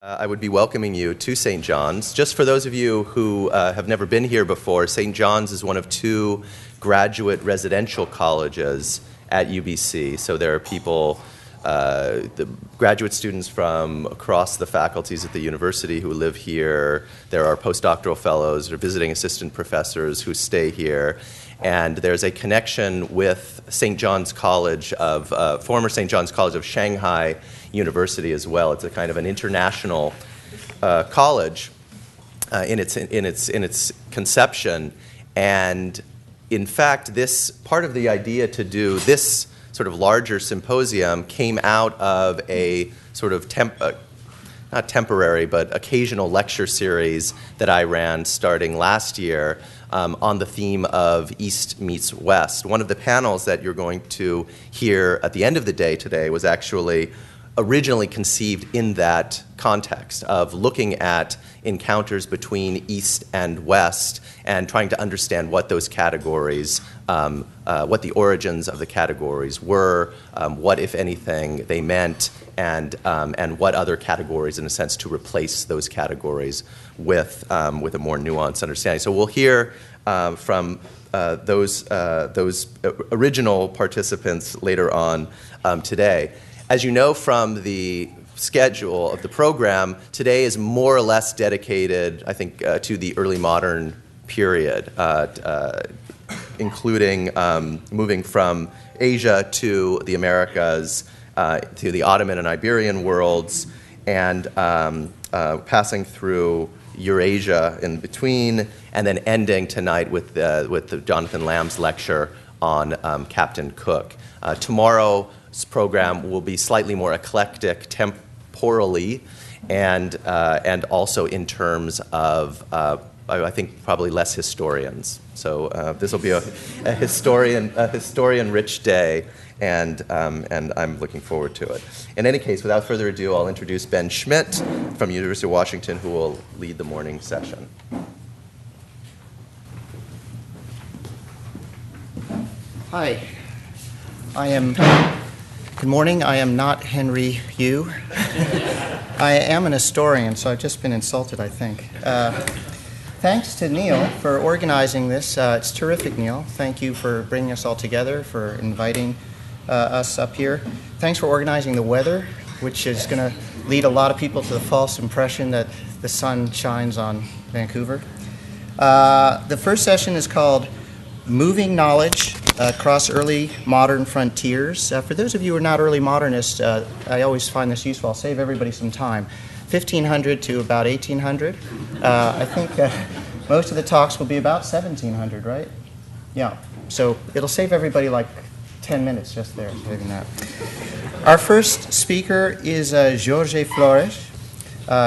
I would be welcoming you to St. John's. Just for those of you who have never been here before, St. John's is one of two graduate residential colleges at UBC. So there are people, the graduate students from across the faculties at the university who live here. There are postdoctoral fellows or visiting assistant professors who stay here. And there's a connection with St. John's College of, former St. John's College of Shanghai University as well. It's a kind of an international college in its conception. And in fact, this part of the idea to do this sort of larger symposium came out of a sort of not temporary, but occasional lecture series that I ran starting last year on the theme of East meets West. One of the panels that you're going to hear at the end of the day today was actually originally conceived in that context of looking at encounters between East and West and trying to understand what those categories, what the origins of the categories were, what, if anything, they meant, and what other categories, in a sense, to replace those categories with a more nuanced understanding. So we'll hear from those original participants later on today. As you know from the schedule of the program, today is more or less dedicated, I think, to the early modern period, including moving from Asia to the Americas, to the Ottoman and Iberian worlds, and passing through Eurasia in between, and then ending tonight with the Jonathan Lamb's lecture on Captain Cook. Tomorrow's program will be slightly more eclectic temporally, and also in terms of I think probably less historians. So this will be a historian-rich day, and I'm looking forward to it. In any case, without further ado, I'll introduce Ben Schmidt from University of Washington, who will lead the morning session. Hi, good morning. I am not Henry Yu. I am an historian, so I've just been insulted, I think. Thanks to Neil for organizing this. It's terrific, Neil. Thank you for bringing us all together, for inviting us up here. Thanks for organizing the weather, which is going to lead a lot of people to the false impression that the sun shines on Vancouver. The first session is called Moving Knowledge Across Early Modern Frontiers. For those of you who are not early modernists, I always find this useful. I'll save everybody some time. 1500 to about 1800. I think most of the talks will be about 1700, right? Yeah. So it'll save everybody like 10 minutes just there, saving that. Our first speaker is Jorge Flores.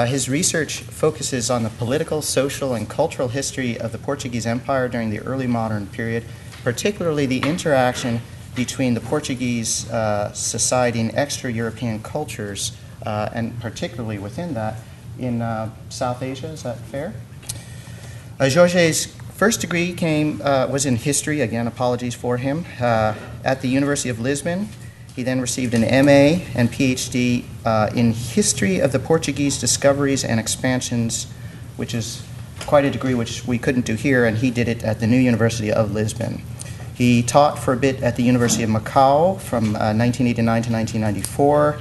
His research focuses on the political, social, and cultural history of the Portuguese Empire during the early modern period, particularly the interaction between the Portuguese society and extra-European cultures, and particularly within that in South Asia. Is that fair? Jorge's first degree was in history. Again, apologies for him. At the University of Lisbon. He then received an MA and PhD in history of the Portuguese discoveries and expansions, which is quite a degree which we couldn't do here, and he did it at the New University of Lisbon. He taught for a bit at the University of Macau from 1989 to 1994,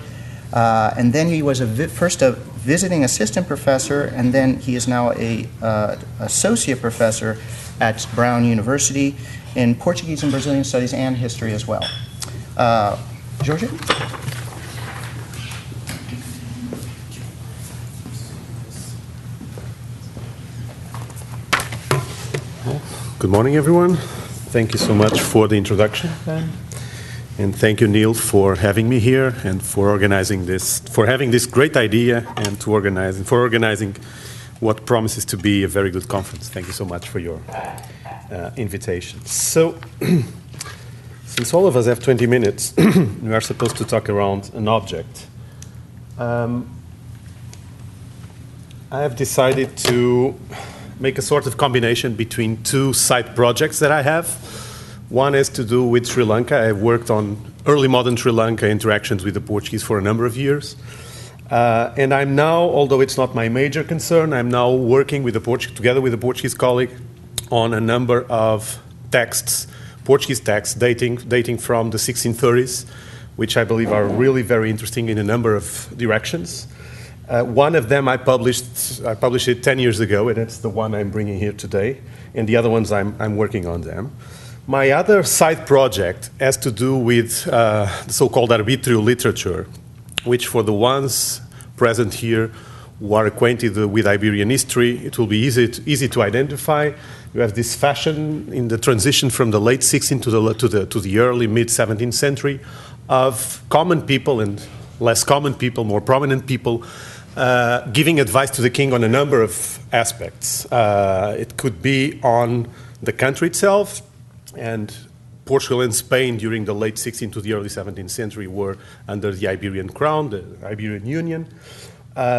and then he was first a visiting assistant professor, and then he is now an associate professor at Brown University in Portuguese and Brazilian studies and history as well. Jorge? Good morning, everyone. Thank you so much for the introduction, and thank you, Neil, for having me here and for organizing this, for having this great idea, and for organizing what promises to be a very good conference. Thank you so much for your invitation. So, since all of us have 20 minutes, we are supposed to talk around an object. I have decided to make a sort of combination between two side projects that I have. One has to do with Sri Lanka. I've worked on early modern Sri Lanka interactions with the Portuguese for a number of years. And I'm now, although it's not my major concern, I'm now working with together with a Portuguese colleague on a number of texts, Portuguese texts dating from the 1630s, which I believe are really very interesting in a number of directions. One of them I published it 10 years ago, and it's the one I'm bringing here today. And the other ones I'm working on them. My other side project has to do with the so-called arbitrio literature, which for the ones present here who are acquainted with Iberian history, it will be easy to identify. You have this fashion in the transition from the late 16th to the early mid-17th century of common people and less common people, more prominent people, giving advice to the king on a number of aspects. It could be on the country itself, and Portugal and Spain during the late 16th to the early 17th century were under the Iberian crown, the Iberian Union,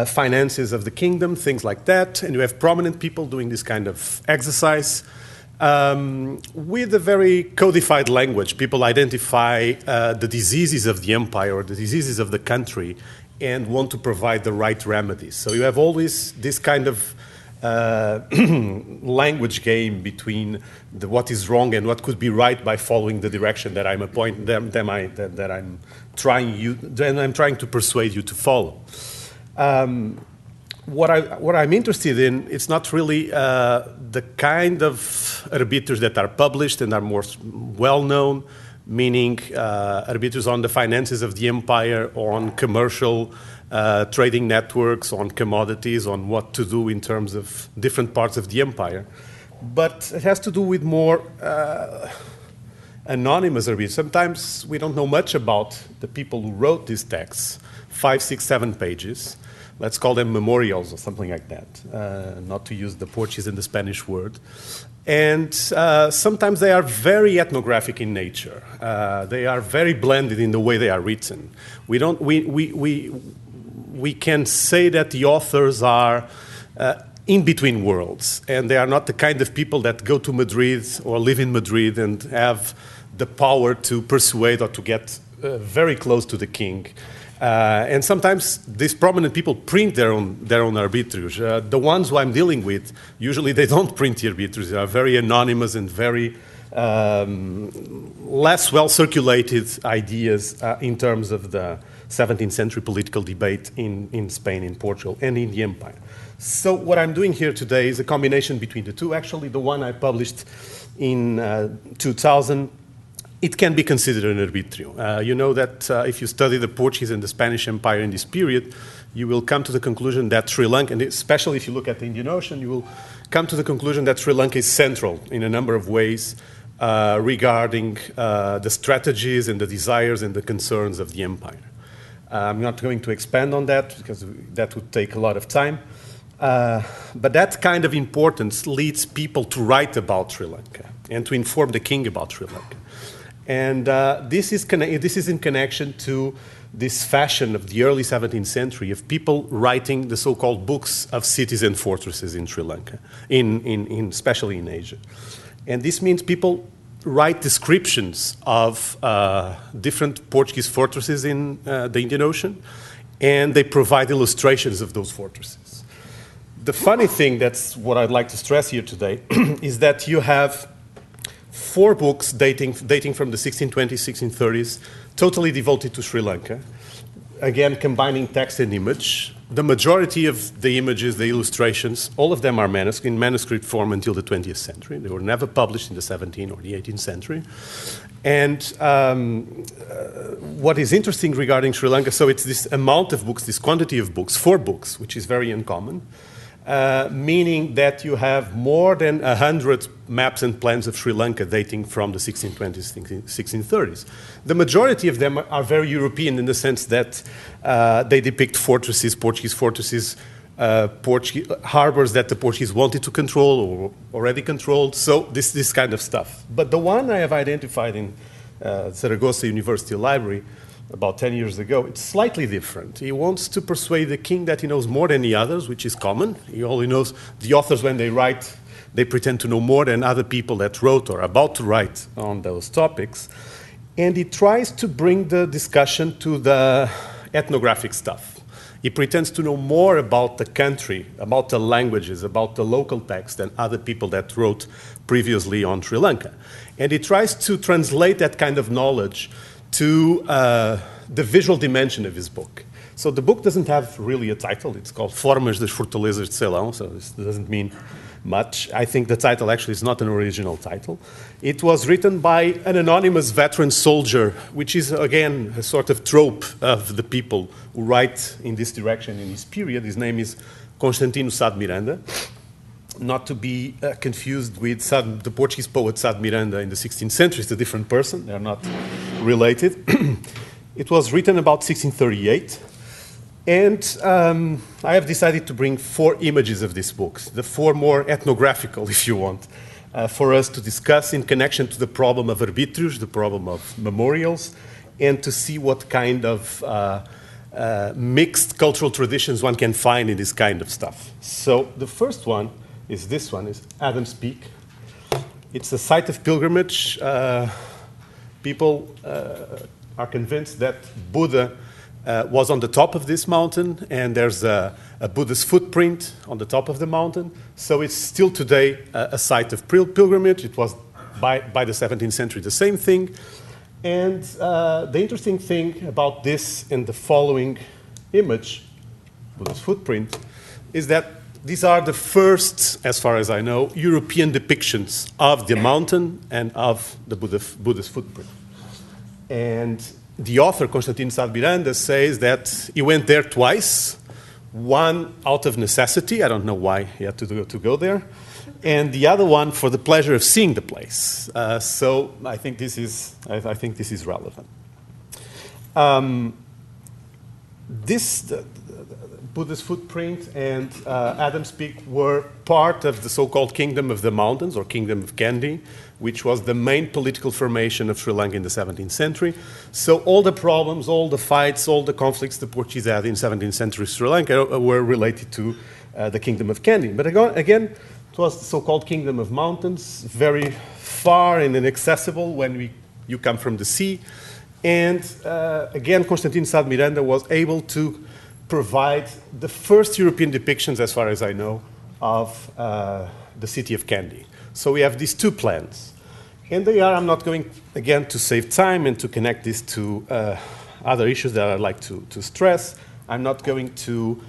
finances of the kingdom, things like that. And you have prominent people doing this kind of exercise with a very codified language. People identify the diseases of the empire or the diseases of the country and want to provide the right remedies. So you have always this kind of language game between what is wrong and what could be right by following the direction that I'm trying to persuade you to follow. What I'm interested in, it's not really the kind of arbiters that are published and are more well known, meaning arbiters on the finances of the empire, or on commercial trading networks, on commodities, on what to do in terms of different parts of the empire. But it has to do with more anonymous arbiters. Sometimes we don't know much about the people who wrote these texts, 5, 6, 7 pages. Let's call them memorials or something like that, not to use the Portuguese and the Spanish word. And sometimes they are very ethnographic in nature. They are very blended in the way they are written. We can say that the authors are in between worlds, and they are not the kind of people that go to Madrid or live in Madrid and have the power to persuade or to get very close to the king. And sometimes these prominent people print their own arbitrage. The ones who I'm dealing with, usually they don't print the arbitrage. They are very anonymous and very less well-circulated ideas in terms of the 17th century political debate in Spain, in Portugal, and in the empire. So what I'm doing here today is a combination between the two. Actually, the one I published in 2000, it can be considered an arbitrio. You know that if you study the Portuguese and the Spanish Empire in this period, you will come to the conclusion that Sri Lanka, and especially if you look at the Indian Ocean, you will come to the conclusion that Sri Lanka is central in a number of ways regarding the strategies and the desires and the concerns of the empire. I'm not going to expand on that because that would take a lot of time. But that kind of importance leads people to write about Sri Lanka and to inform the king about Sri Lanka. And this is in connection to this fashion of the early 17th century of people writing the so-called books of cities and fortresses in Sri Lanka, especially in Asia. And this means people write descriptions of different Portuguese fortresses in the Indian Ocean, and they provide illustrations of those fortresses. The funny thing, that's what I'd like to stress here today, is that you have 4 books dating from the 1620s, 1630s, totally devoted to Sri Lanka, again combining text and image. The majority of the images, the illustrations, all of them are in manuscript form until the 20th century. They were never published in the 17th or the 18th century. And what is interesting regarding Sri Lanka, so it's this amount of books, this quantity of books, 4 books, which is very uncommon, meaning that you have more than 100 maps and plans of Sri Lanka dating from the 1620s, 1630s. The majority of them are very European in the sense that they depict fortresses, Portuguese fortresses, harbors that the Portuguese wanted to control or already controlled, so this kind of stuff. But the one I have identified in Zaragoza University Library about 10 years ago, it's slightly different. He wants to persuade the king that he knows more than the others, which is common. He only knows the authors when they write, they pretend to know more than other people that wrote or about to write on those topics. And he tries to bring the discussion to the ethnographic stuff. He pretends to know more about the country, about the languages, about the local text than other people that wrote previously on Sri Lanka. And he tries to translate that kind of knowledge to the visual dimension of his book. So the book doesn't have really a title. It's called Formas das Fortalezas de Ceylon, so this doesn't mean much. I think the title actually is not an original title. It was written by an anonymous veteran soldier, which is, again, a sort of trope of the people who write in this direction in this period. His name is Constantino Sá de Miranda, not to be confused with the Portuguese poet Sá de Miranda in the 16th century. It's a different person. They're not related. It was written about 1638. And I have decided to bring 4 images of these books, the 4 more ethnographical, if you want, for us to discuss in connection to the problem of arbitrios, the problem of memorials, and to see what kind of mixed cultural traditions one can find in this kind of stuff. So the first one is this one, is Adam's Peak. It's a site of pilgrimage. People are convinced that Buddha was on the top of this mountain, and there's a Buddhist footprint on the top of the mountain. So it's still today a site of pilgrimage. It was by the 17th century the same thing. And the interesting thing about this and the following image, Buddhist footprint, is that these are the first, as far as I know, European depictions of the mountain and of the Buddhist footprint. And the author, Constantino Sá de Miranda, says that he went there twice, one out of necessity, I don't know why he had to go there, and the other one for the pleasure of seeing the place. So I think this is relevant. The Buddhist footprint and Adam's Peak were part of the so-called Kingdom of the Mountains, or Kingdom of Kandy, which was the main political formation of Sri Lanka in the 17th century. So all the problems, all the fights, all the conflicts the Portuguese had in 17th century Sri Lanka were related to the Kingdom of Kandy. But again, it was the so-called Kingdom of Mountains, very far and inaccessible when you come from the sea. And again, Constantino Sá de Miranda was able to provide the first European depictions, as far as I know, of the city of Kandy. So we have these 2 plans. And they are, I'm not going, again, to save time and to connect this to other issues that I'd like to stress. I'm not going to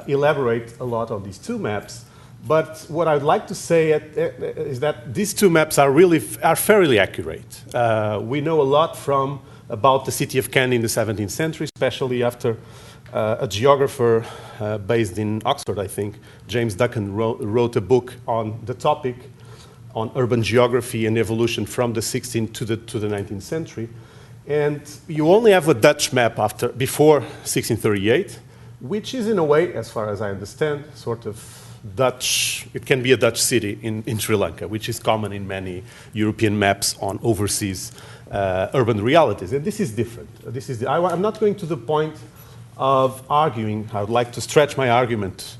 elaborate a lot on these 2 maps. But what I'd like to say is that these 2 maps are fairly accurate. We know a lot about the city of Kandy in the 17th century, especially after a geographer based in Oxford, I think, James Duncan, wrote a book on the topic, on urban geography and evolution from the 16th to the 19th century. And you only have a Dutch map before 1638, which is in a way, as far as I understand, sort of Dutch. It can be a Dutch city in Sri Lanka, which is common in many European maps on overseas urban realities. And this is different. I'm not going to the point of arguing. I would like to stretch my argument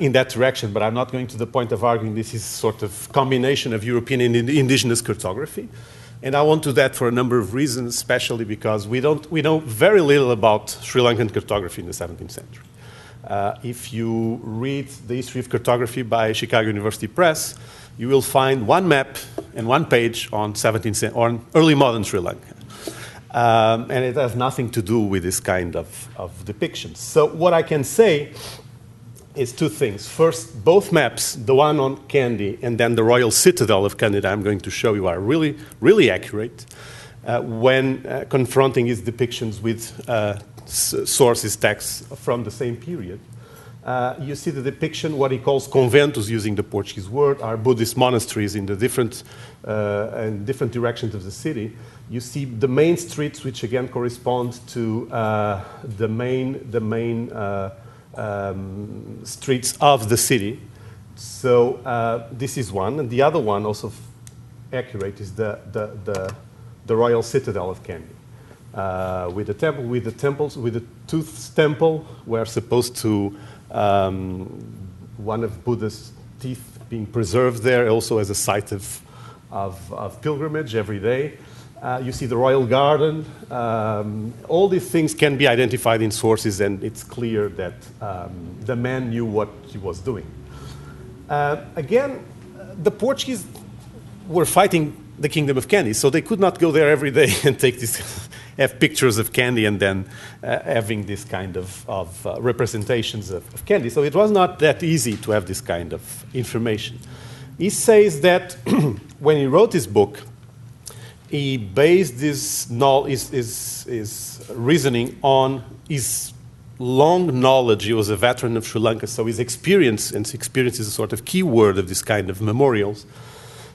in that direction, but I'm not going to the point of arguing this is sort of combination of European and indigenous cartography. And I want to do that for a number of reasons, especially because we know very little about Sri Lankan cartography in the 17th century. If you read the history of cartography by Chicago University Press, you will find 1 map and 1 page on 17th century, on early modern Sri Lanka. And it has nothing to do with this kind of depictions. So what I can say is 2 things. First, both maps, the one on Kandy and then the Royal Citadel of Kandy I'm going to show you, are really, really accurate when confronting his depictions with sources, texts from the same period. You see the depiction, what he calls conventos, using the Portuguese word, are Buddhist monasteries in the different directions of the city. You see the main streets, which again correspond to the main streets of the city. So this is one, and the other one, also accurate, is the Royal Citadel of Kandy, with the tooth temple, where supposed to one of Buddha's teeth being preserved there, also as a site of pilgrimage every day. You see the royal garden. All these things can be identified in sources, and it's clear that the man knew what he was doing. Again, the Portuguese were fighting the Kingdom of Candy, so they could not go there every day and take this, have pictures of candy and then having this kind of representations of candy. So it was not that easy to have this kind of information. He says that when he wrote this book, he based his reasoning on his long knowledge. He was a veteran of Sri Lanka, so his experience, and experience is a sort of key word of this kind of memorials,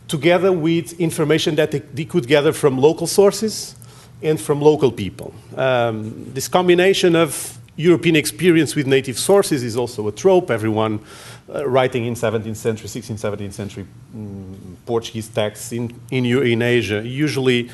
together with information that they could gather from local sources and from local people. This combination of European experience with native sources is also a trope. Everyone writing in 17th century, 16th, 17th century Portuguese texts in Asia usually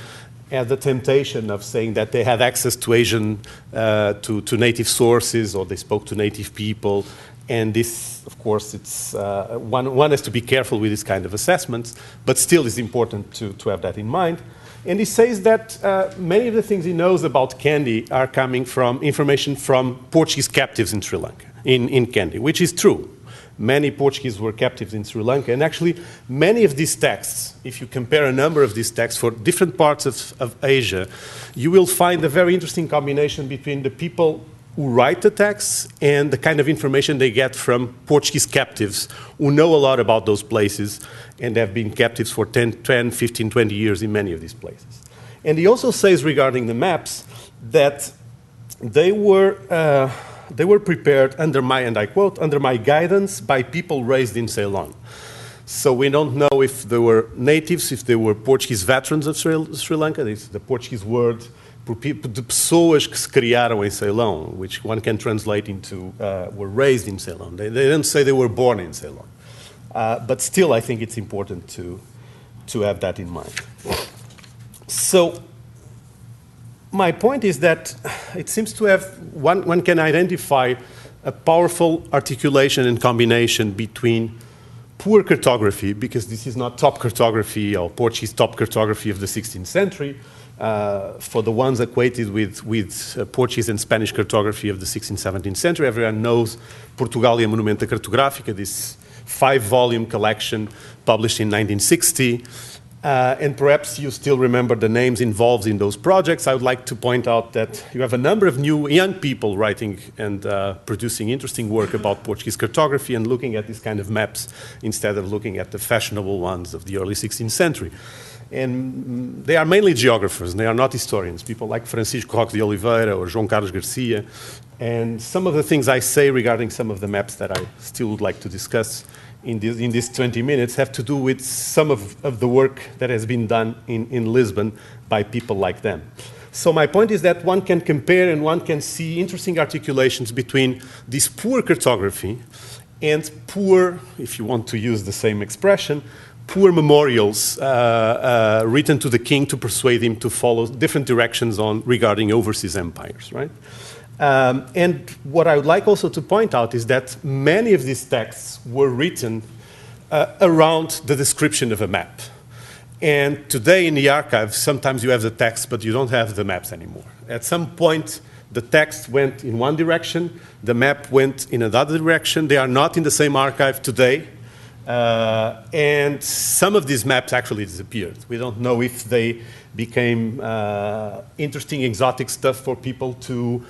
had the temptation of saying that they had access to Asian, to native sources, or they spoke to native people. And this, of course, it's one has to be careful with this kind of assessments, but still it's important to have that in mind. And he says that many of the things he knows about candy are coming from information from Portuguese captives in Sri Lanka, in candy, which is true. Many Portuguese were captives in Sri Lanka, and actually many of these texts, if you compare a number of these texts for different parts of Asia, you will find a very interesting combination between the people who write the texts and the kind of information they get from Portuguese captives who know a lot about those places and have been captives for 10, 15, 20 years in many of these places. And he also says regarding the maps that they were prepared under my, and I quote, under my guidance by people raised in Ceylon. So we don't know if they were natives, if they were Portuguese veterans of Sri Lanka. This is the Portuguese word de pessoas que se criaram em Ceylon, which one can translate into were raised in Ceylon. They didn't say they were born in Ceylon. But still, I think it's important to have that in mind. So my point is that it seems to have, one can identify a powerful articulation and combination between poor cartography, because this is not top cartography or Portuguese top cartography of the 16th century, for the ones equated with Portuguese and Spanish cartography of the 16th, 17th century. Everyone knows Portugalia Monumenta Cartográfica, this 5-volume collection published in 1960. And perhaps you still remember the names involved in those projects. I would like to point out that you have a number of new young people writing and producing interesting work about Portuguese cartography and looking at these kind of maps instead of looking at the fashionable ones of the early 16th century. And they are mainly geographers, and they are not historians, people like Francisco Roque de Oliveira or João Carlos Garcia. And some of the things I say regarding some of the maps that I still would like to discuss in these 20 minutes have to do with some of the work that has been done in Lisbon by people like them. So my point is that one can compare and one can see interesting articulations between this poor cartography and poor, if you want to use the same expression, poor memorials written to the king to persuade him to follow different directions regarding overseas empires, right? And what I would like also to point out is that many of these texts were written around the description of a map. And today in the archive, sometimes you have the text, but you don't have the maps anymore. At some point, the text went in one direction, the map went in another direction. They are not in the same archive today. And some of these maps actually disappeared. We don't know if they became interesting, exotic stuff for people to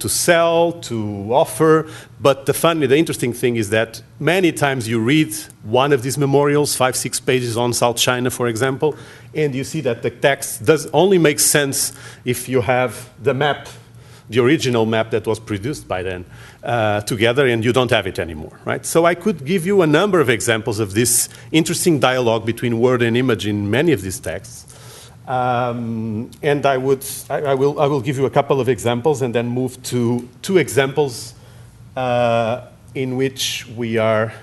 sell, to offer. But the interesting thing is that many times you read one of these memorials, 5-6 pages on South China, for example, and you see that the text does only make sense if you have the map, the original map that was produced by then, together, and you don't have it anymore, right? So I could give you a number of examples of this interesting dialogue between word and image in many of these texts. And I will give you a couple of examples and then move to 2 examples in which we are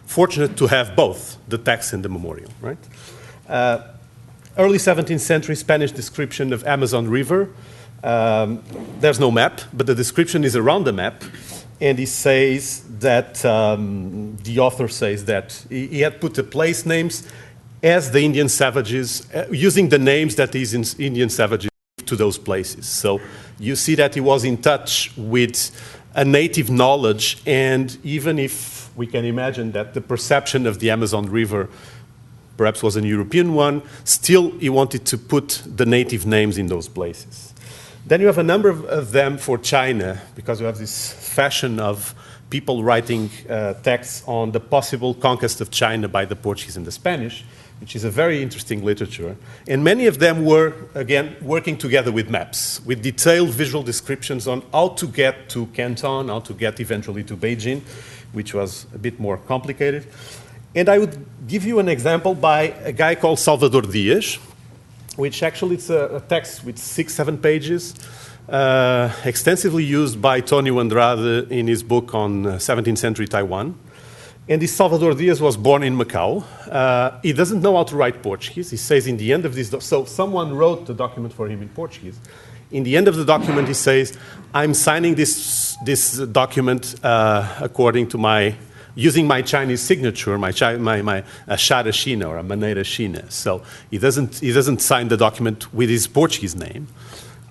fortunate to have both the text and the memorial, right? Early 17th century Spanish description of Amazon River. There's no map, but the description is around the map. And he says that, the author says that he had put the place names as the Indian savages, using the names that these Indian savages gave to those places. So you see that he was in touch with a native knowledge, and even if we can imagine that the perception of the Amazon River perhaps was a European one, still he wanted to put the native names in those places. Then you have a number of them for China, because you have this fashion of people writing texts on the possible conquest of China by the Portuguese and the Spanish, which is a very interesting literature. And many of them were, again, working together with maps, with detailed visual descriptions on how to get to Canton, how to get eventually to Beijing, which was a bit more complicated. And I would give you an example by a guy called Salvador Dias, which actually it's a text with 6-7 pages, extensively used by Tonio Andrade in his book on 17th century Taiwan. And this Salvador Dias was born in Macau. He doesn't know how to write Portuguese. He says in the end of this, so someone wrote the document for him in Portuguese. In the end of the document, he says, I'm signing this document according to using my Chinese signature, my Shara China or a Maneira China. So he doesn't sign the document with his Portuguese name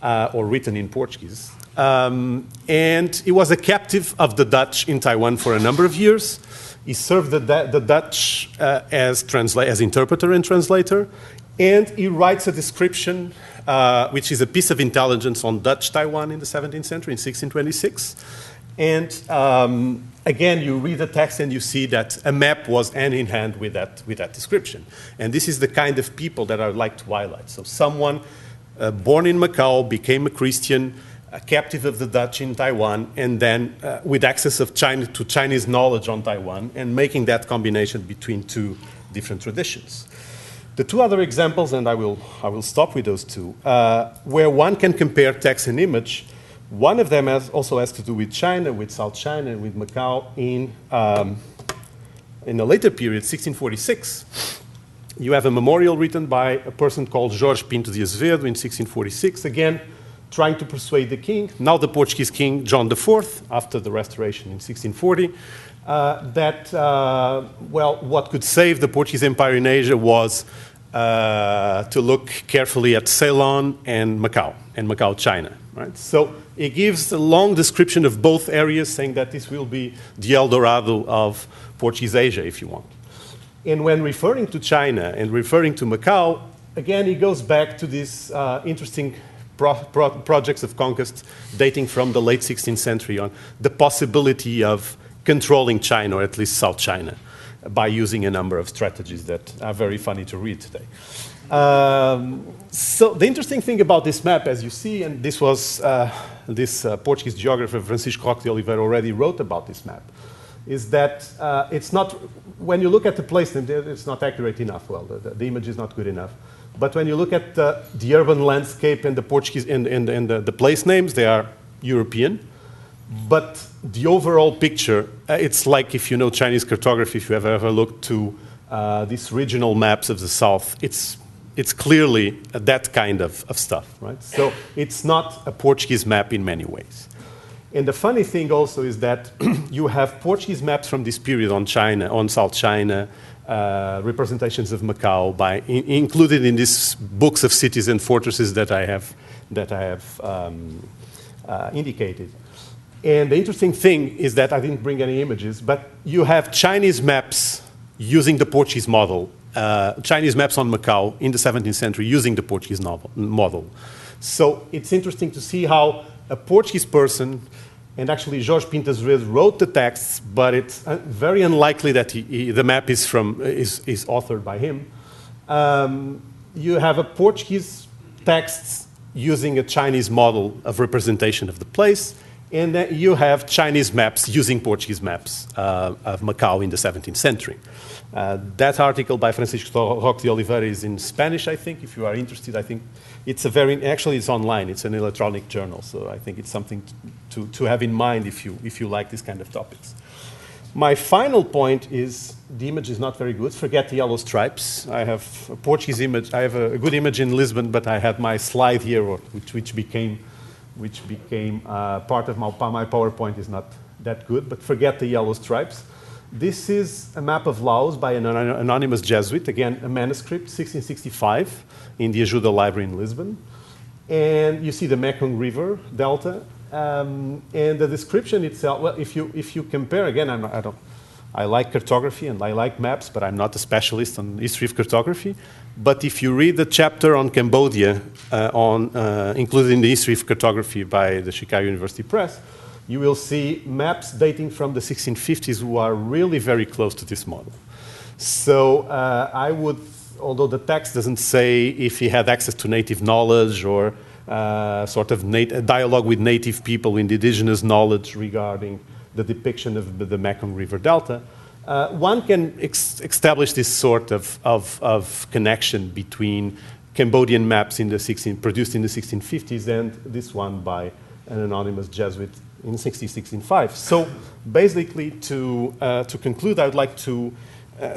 or written in Portuguese. And he was a captive of the Dutch in Taiwan for a number of years. He served the Dutch as interpreter and translator, and he writes a description, which is a piece of intelligence on Dutch Taiwan in the 17th century, in 1626. And again, you read the text and you see that a map was hand in hand with that description. And this is the kind of people that I would like to highlight. So someone born in Macau, became a Christian, a captive of the Dutch in Taiwan, and then with access of to Chinese knowledge on Taiwan, and making that combination between two different traditions. The two other examples, and I will stop with those two, where one can compare text and image. One of them also has to do with China, with South China, and with Macau in a later period, 1646. You have a memorial written by a person called Jorge Pinto de Azevedo in 1646, again, trying to persuade the king, now the Portuguese king, John IV, after the restoration in 1640, what could save the Portuguese Empire in Asia was to look carefully at Ceylon and Macau, China. Right? So it gives a long description of both areas, saying that this will be the El Dorado of Portuguese Asia, if you want. And when referring to China and referring to Macau, again, he goes back to these interesting projects of conquest dating from the late 16th century on the possibility of controlling China, or at least South China, by using a number of strategies that are very funny to read today. So the interesting thing about this map, as you see, and this was this Portuguese geographer Francisco Roque de Oliveira already wrote about this map, is that it's not, when you look at the placement, it's not accurate enough. Well, the image is not good enough. But when you look at the urban landscape and the Portuguese and the place names, they are European. But the overall picture, it's like if you know Chinese cartography, if you have ever looked to these regional maps of the South, it's clearly that kind of stuff, right? So it's not a Portuguese map in many ways. And the funny thing also is that you have Portuguese maps from this period on China, on South China, representations of Macau, included in these books of cities and fortresses that I have indicated. And the interesting thing is that I didn't bring any images, but you have Chinese maps using the Portuguese model, Chinese maps on Macau in the 17th century using the Portuguese model. So it's interesting to see how a Portuguese person, and actually Jorge Pinto Azevedo wrote the texts, but it's very unlikely that the map is authored by him. You have a Portuguese text using a Chinese model of representation of the place, and then you have Chinese maps using Portuguese maps of Macau in the 17th century. That article by Francisco Roque de Oliveira is in Spanish, I think. If you are interested, I think it's actually it's online. It's an electronic journal, so I think it's something to have in mind if you like this kind of topics. My final point is the image is not very good. Forget the yellow stripes. I have a Portuguese image. I have a good image in Lisbon, but I had my slide here, which became part of my PowerPoint is not that good. But forget the yellow stripes. This is a map of Laos by an anonymous Jesuit, again, a manuscript, 1665, in the Ajuda Library in Lisbon. And you see the Mekong River Delta. And the description itself, well, if you compare, again, I like cartography and I like maps, but I'm not a specialist on history of cartography. But if you read the chapter on Cambodia, included in the history of cartography by the Chicago University Press, you will see maps dating from the 1650s who are really very close to this model. So I would, although the text doesn't say if he had access to native knowledge or sort of a dialogue with native people, indigenous knowledge regarding the depiction of the Mekong River Delta, one can establish this sort of connection between Cambodian maps produced in the 1650s and this one by an anonymous Jesuit in 1665. So basically, to conclude, I would like to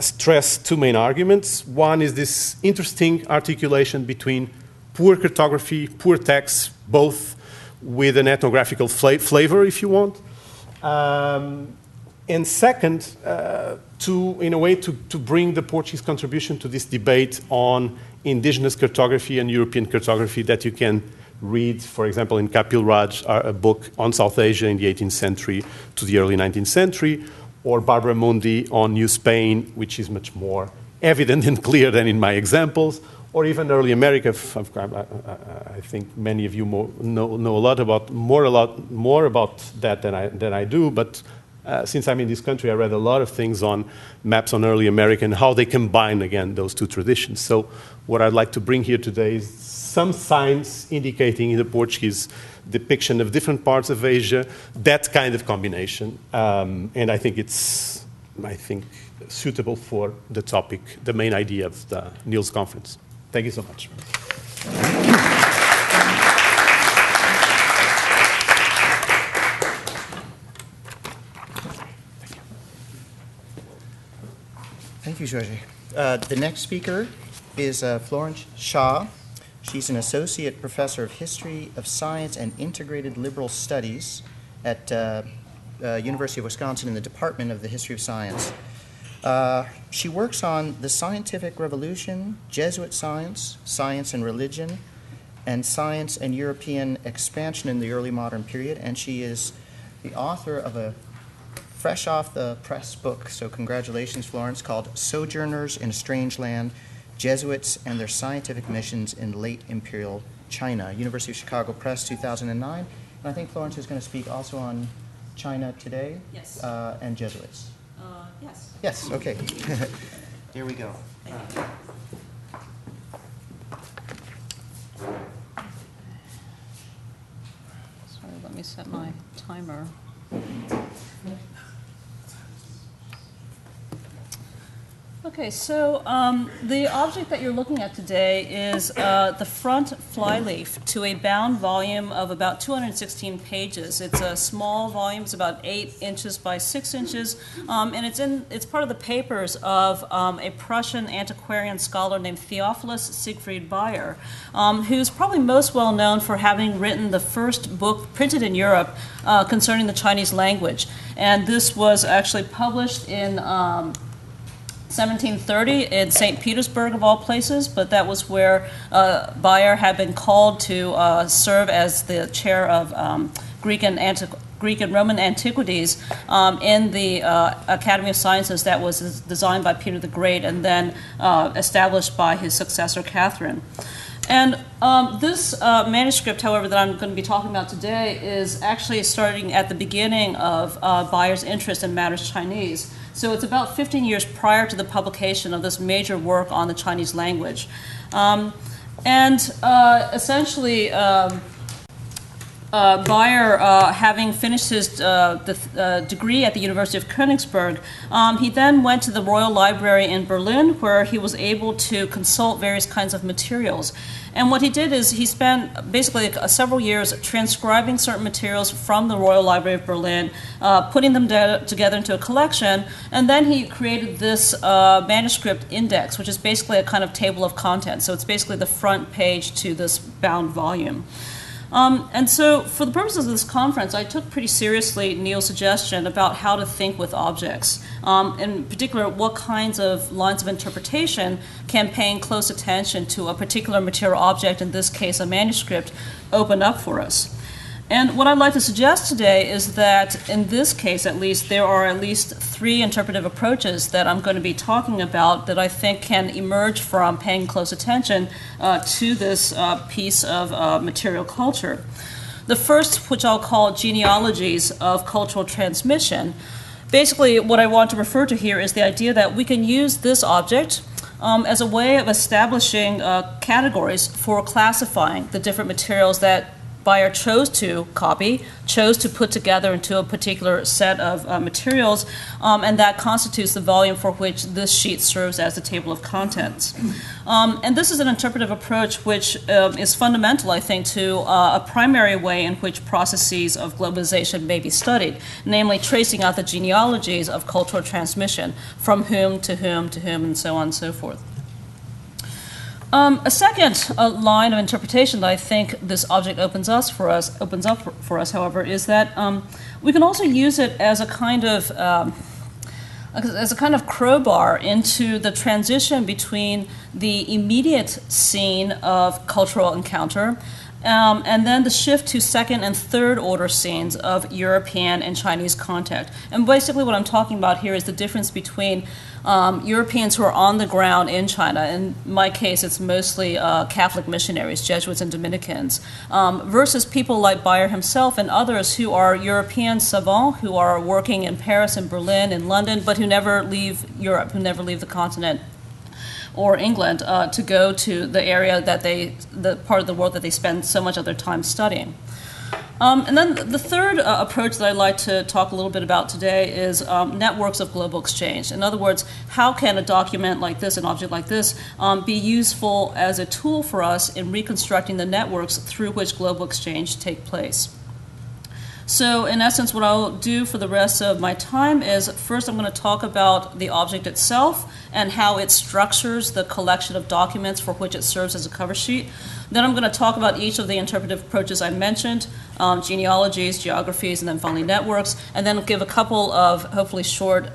stress two main arguments. One is this interesting articulation between poor cartography, poor text, both with an ethnographical flavor, if you want. And second, in a way, to bring the Portuguese contribution to this debate on indigenous cartography and European cartography that you can read, for example, in Kapil Raj, a book on South Asia in the 18th century to the early 19th century, or Barbara Mundi on New Spain, which is much more evident and clear than in my examples, or even early America. I think many of you know a lot more about that than I do. But since I'm in this country, I read a lot of things on maps on early America and how they combine again those two traditions. So what I'd like to bring here today is some signs indicating in the Portuguese depiction of different parts of Asia that kind of combination, and I think it's suitable for the topic, the main idea of the Niels conference. Thank you so much. Thank you, Jorge. The next speaker is Florence Shah. She's an associate professor of history of science and integrated liberal studies at University of Wisconsin in the Department of the History of Science. She works on the scientific revolution, Jesuit science, science and religion, and science and European expansion in the early modern period, and she is the author of a fresh off the press book, so congratulations, Florence, called Sojourners in a Strange Land, Jesuits and Their Scientific Missions in Late Imperial China, University of Chicago Press, 2009. And I think Florence is going to speak also on China today. Yes. And Jesuits. Yes. Yes, okay. Here we go. Sorry, let me set my timer. Okay, so the object that you're looking at today is the front flyleaf to a bound volume of about 216 pages. It's a small volume, it's about 8 inches by 6 inches, and it's part of the papers of a Prussian antiquarian scholar named Theophilus Siegfried Bayer, who's probably most well known for having written the first book printed in Europe concerning the Chinese language. And this was actually published in 1730 in St. Petersburg, of all places, but that was where Bayer had been called to serve as the chair of Greek and Roman antiquities in the Academy of Sciences that was designed by Peter the Great and then established by his successor, Catherine. And this manuscript, however, that I'm going to be talking about today is actually starting at the beginning of Bayer's interest in matters Chinese. So it's about 15 years prior to the publication of this major work on the Chinese language. Essentially, Bayer, having finished his degree at the University of Königsberg, he then went to the Royal Library in Berlin, where he was able to consult various kinds of materials. And what he did is he spent basically several years transcribing certain materials from the Royal Library of Berlin, putting them together into a collection, and then he created this manuscript index, which is basically a kind of table of contents. So it's basically the front page to this bound volume. And so for the purposes of this conference, I took pretty seriously Neil's suggestion about how to think with objects. In particular, what kinds of lines of interpretation can paying close attention to a particular material object, in this case a manuscript, open up for us. And what I'd like to suggest today is that, in this case at least, there are at least 3 interpretive approaches that I'm going to be talking about that I think can emerge from paying close attention to this piece of material culture. The first, which I'll call genealogies of cultural transmission, basically what I want to refer to here is the idea that we can use this object as a way of establishing categories for classifying the different materials that buyer chose to copy, chose to put together into a particular set of materials, and that constitutes the volume for which this sheet serves as the table of contents. And this is an interpretive approach which is fundamental, I think, to a primary way in which processes of globalization may be studied, namely tracing out the genealogies of cultural transmission, from whom to whom to whom, and so on and so forth. A second line of interpretation that I think this object opens up for us, however, is that we can also use it as a kind of crowbar into the transition between the immediate scene of cultural encounter and then the shift to second and third order scenes of European and Chinese contact. And basically what I'm talking about here is the difference between Europeans who are on the ground in China. In my case, it's mostly Catholic missionaries, Jesuits and Dominicans, versus people like Bayer himself and others who are European savants who are working in Paris and Berlin and London, but who never leave Europe, who never leave the continent or England to go to the area the part of the world that they spend so much of their time studying. And then the third approach that I'd like to talk a little bit about today is networks of global exchange. In other words, how can a document like this, an object like this, be useful as a tool for us in reconstructing the networks through which global exchange take place? So in essence, what I'll do for the rest of my time is first I'm going to talk about the object itself and how it structures the collection of documents for which it serves as a cover sheet. Then I'm going to talk about each of the interpretive approaches I mentioned, genealogies, geographies, and then finally networks, and then give a couple of hopefully short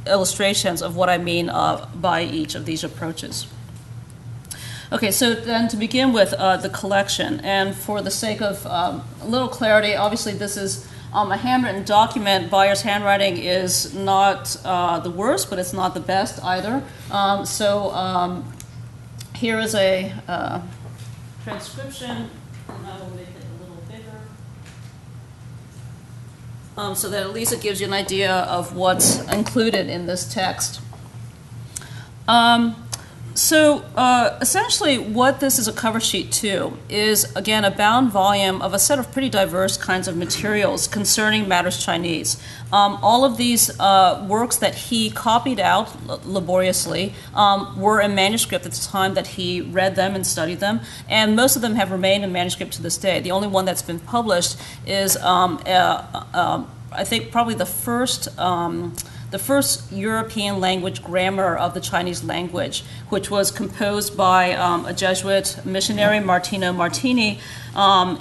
illustrations of what I mean by each of these approaches. Okay, so then to begin with the collection, and for the sake of a little clarity, obviously this is a handwritten document. Bayer's handwriting is not the worst, but it's not the best either. Here is a transcription, and I will make it a little bigger, so that at least it gives you an idea of what's included in this text. Essentially what this is a cover sheet to is, again, a bound volume of a set of pretty diverse kinds of materials concerning matters Chinese. All of these works that he copied out laboriously were in manuscript at the time that he read them and studied them, and most of them have remained in manuscript to this day. The only one that's been published is, I think, probably the first European language grammar of the Chinese language, which was composed by a Jesuit missionary, Martino Martini,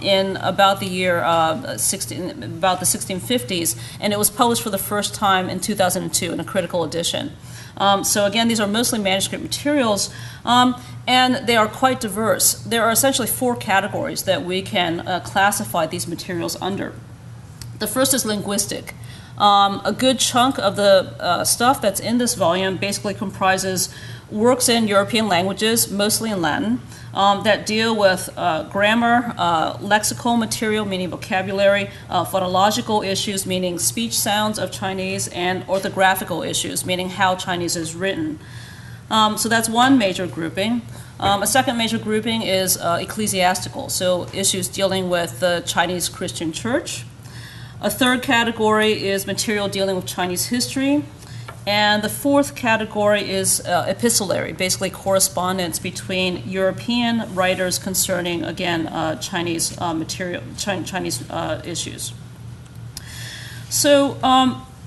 in about the year about the 1650s, and it was published for the first time in 2002 in a critical edition. So again, these are mostly manuscript materials, and they are quite diverse. There are essentially 4 categories that we can classify these materials under. The first is linguistic. A good chunk of the stuff that's in this volume basically comprises works in European languages, mostly in Latin, that deal with grammar, lexical material, meaning vocabulary, phonological issues, meaning speech sounds of Chinese, and orthographical issues, meaning how Chinese is written. So that's one major grouping. A second major grouping is ecclesiastical, so issues dealing with the Chinese Christian Church. A third category is material dealing with Chinese history. And the fourth category is epistolary, basically correspondence between European writers concerning, again, Chinese material, Chinese issues. So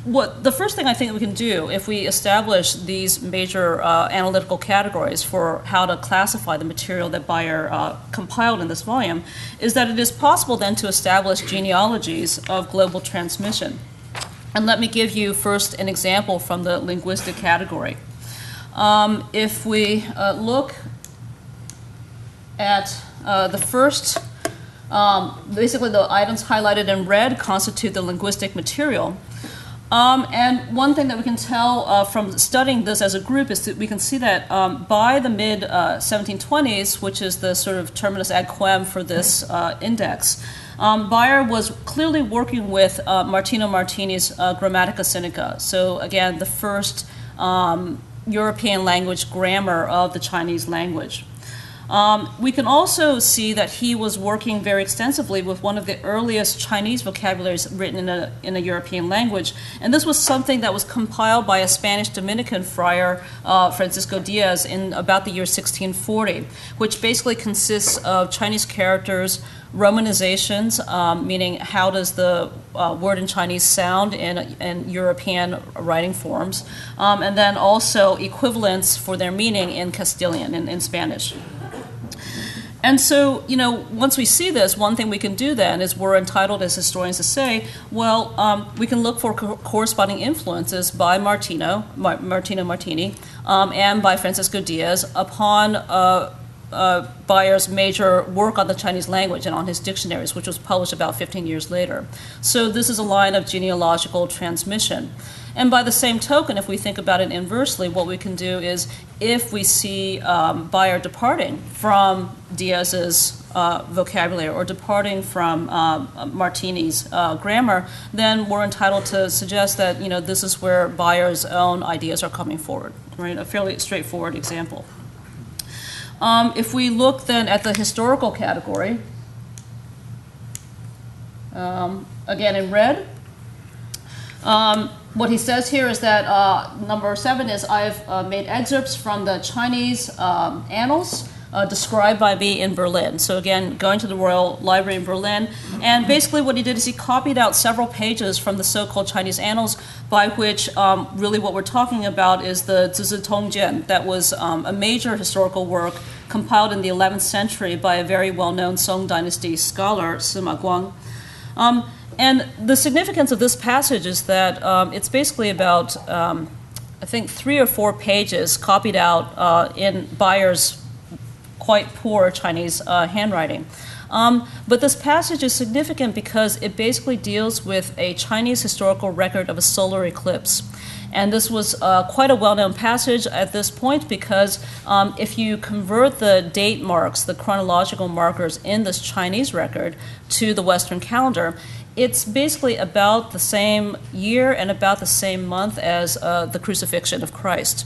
the first thing I think we can do if we establish these major analytical categories for how to classify the material that Bayer compiled in this volume is that it is possible then to establish genealogies of global transmission. And let me give you first an example from the linguistic category. If we look at the first, basically the items highlighted in red constitute the linguistic material. And one thing that we can tell from studying this as a group is that we can see that by the mid-1720s, which is the sort of terminus ad quem for this index, Bayer was clearly working with Martino Martini's Grammatica Sinica. So again, the first European language grammar of the Chinese language. We can also see that he was working very extensively with one of the earliest Chinese vocabularies written in a European language. And this was something that was compiled by a Spanish Dominican friar, Francisco Diaz, in about the year 1640, which basically consists of Chinese characters, Romanizations, meaning how does the word in Chinese sound in European writing forms, and then also equivalents for their meaning in Castilian, in Spanish. And so, once we see this, one thing we can do then is we're entitled as historians to say, well, we can look for corresponding influences by Martino Martini, and by Francisco Diaz upon Bayer's major work on the Chinese language and on his dictionaries, which was published about 15 years later. So this is a line of genealogical transmission. And by the same token, if we think about it inversely, what we can do is if we see Bayer departing from Diaz's vocabulary or departing from Martini's grammar, then we're entitled to suggest that this is where Bayer's own ideas are coming forward, right? A fairly straightforward example. If we look then at the historical category, again in red, what he says here is that number 7 is I've made excerpts from the Chinese annals described by me in Berlin. So again, going to the Royal Library in Berlin. And basically what he did is he copied out several pages from the so-called Chinese annals by which really what we're talking about is the Zizi Tongjian. That was a major historical work compiled in the 11th century by a very well-known Song Dynasty scholar, Sima Guang. And the significance of this passage is that it's basically about, I think, 3 or 4 pages copied out in Bayer's quite poor Chinese handwriting. But this passage is significant because it basically deals with a Chinese historical record of a solar eclipse. And this was quite a well-known passage at this point because if you convert the date marks, the chronological markers in this Chinese record to the Western calendar, it's basically about the same year and about the same month as the crucifixion of Christ.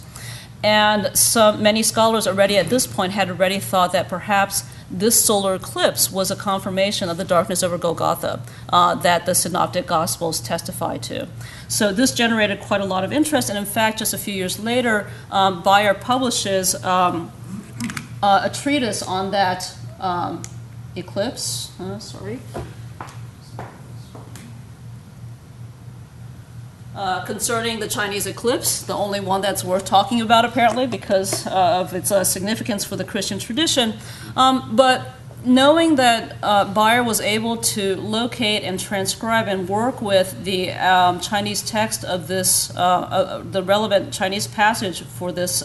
And many scholars already at this point had already thought that perhaps this solar eclipse was a confirmation of the darkness over Golgotha that the Synoptic Gospels testify to. So this generated quite a lot of interest, and in fact, just a few years later, Bayer publishes a treatise on that eclipse. Concerning the Chinese eclipse, the only one that's worth talking about apparently because of its significance for the Christian tradition. But knowing that Bayer was able to locate and transcribe and work with the Chinese text of this, the relevant Chinese passage for this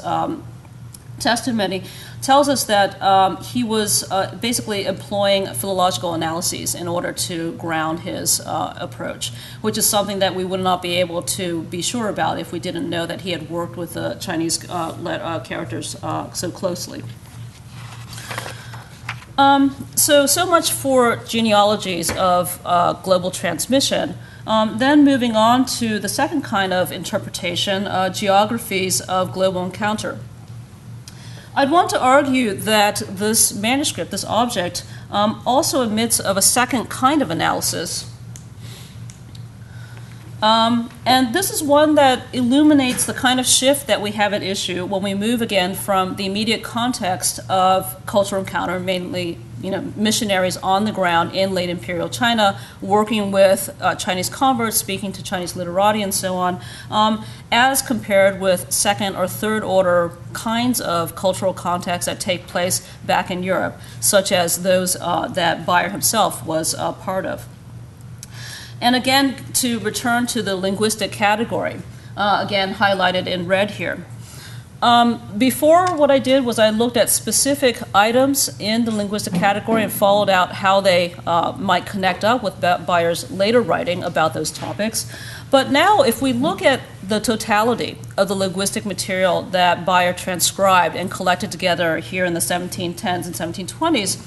testimony, tells us that he was basically employing philological analyses in order to ground his approach, which is something that we would not be able to be sure about if we didn't know that he had worked with the Chinese characters so closely. So much for genealogies of global transmission. Then moving on to the second kind of interpretation, geographies of global encounter. I'd want to argue that this manuscript, this object, also admits of a second kind of analysis. And this is one that illuminates the kind of shift that we have at issue when we move again from the immediate context of cultural encounter, mainly missionaries on the ground in late imperial China, working with Chinese converts, speaking to Chinese literati and so on, as compared with second or third order kinds of cultural contexts that take place back in Europe, such as those that Bayer himself was part of. And again, to return to the linguistic category, again highlighted in red here. Before, what I did was I looked at specific items in the linguistic category and followed out how they might connect up with Bayer's later writing about those topics. But now, if we look at the totality of the linguistic material that Bayer transcribed and collected together here in the 1710s and 1720s,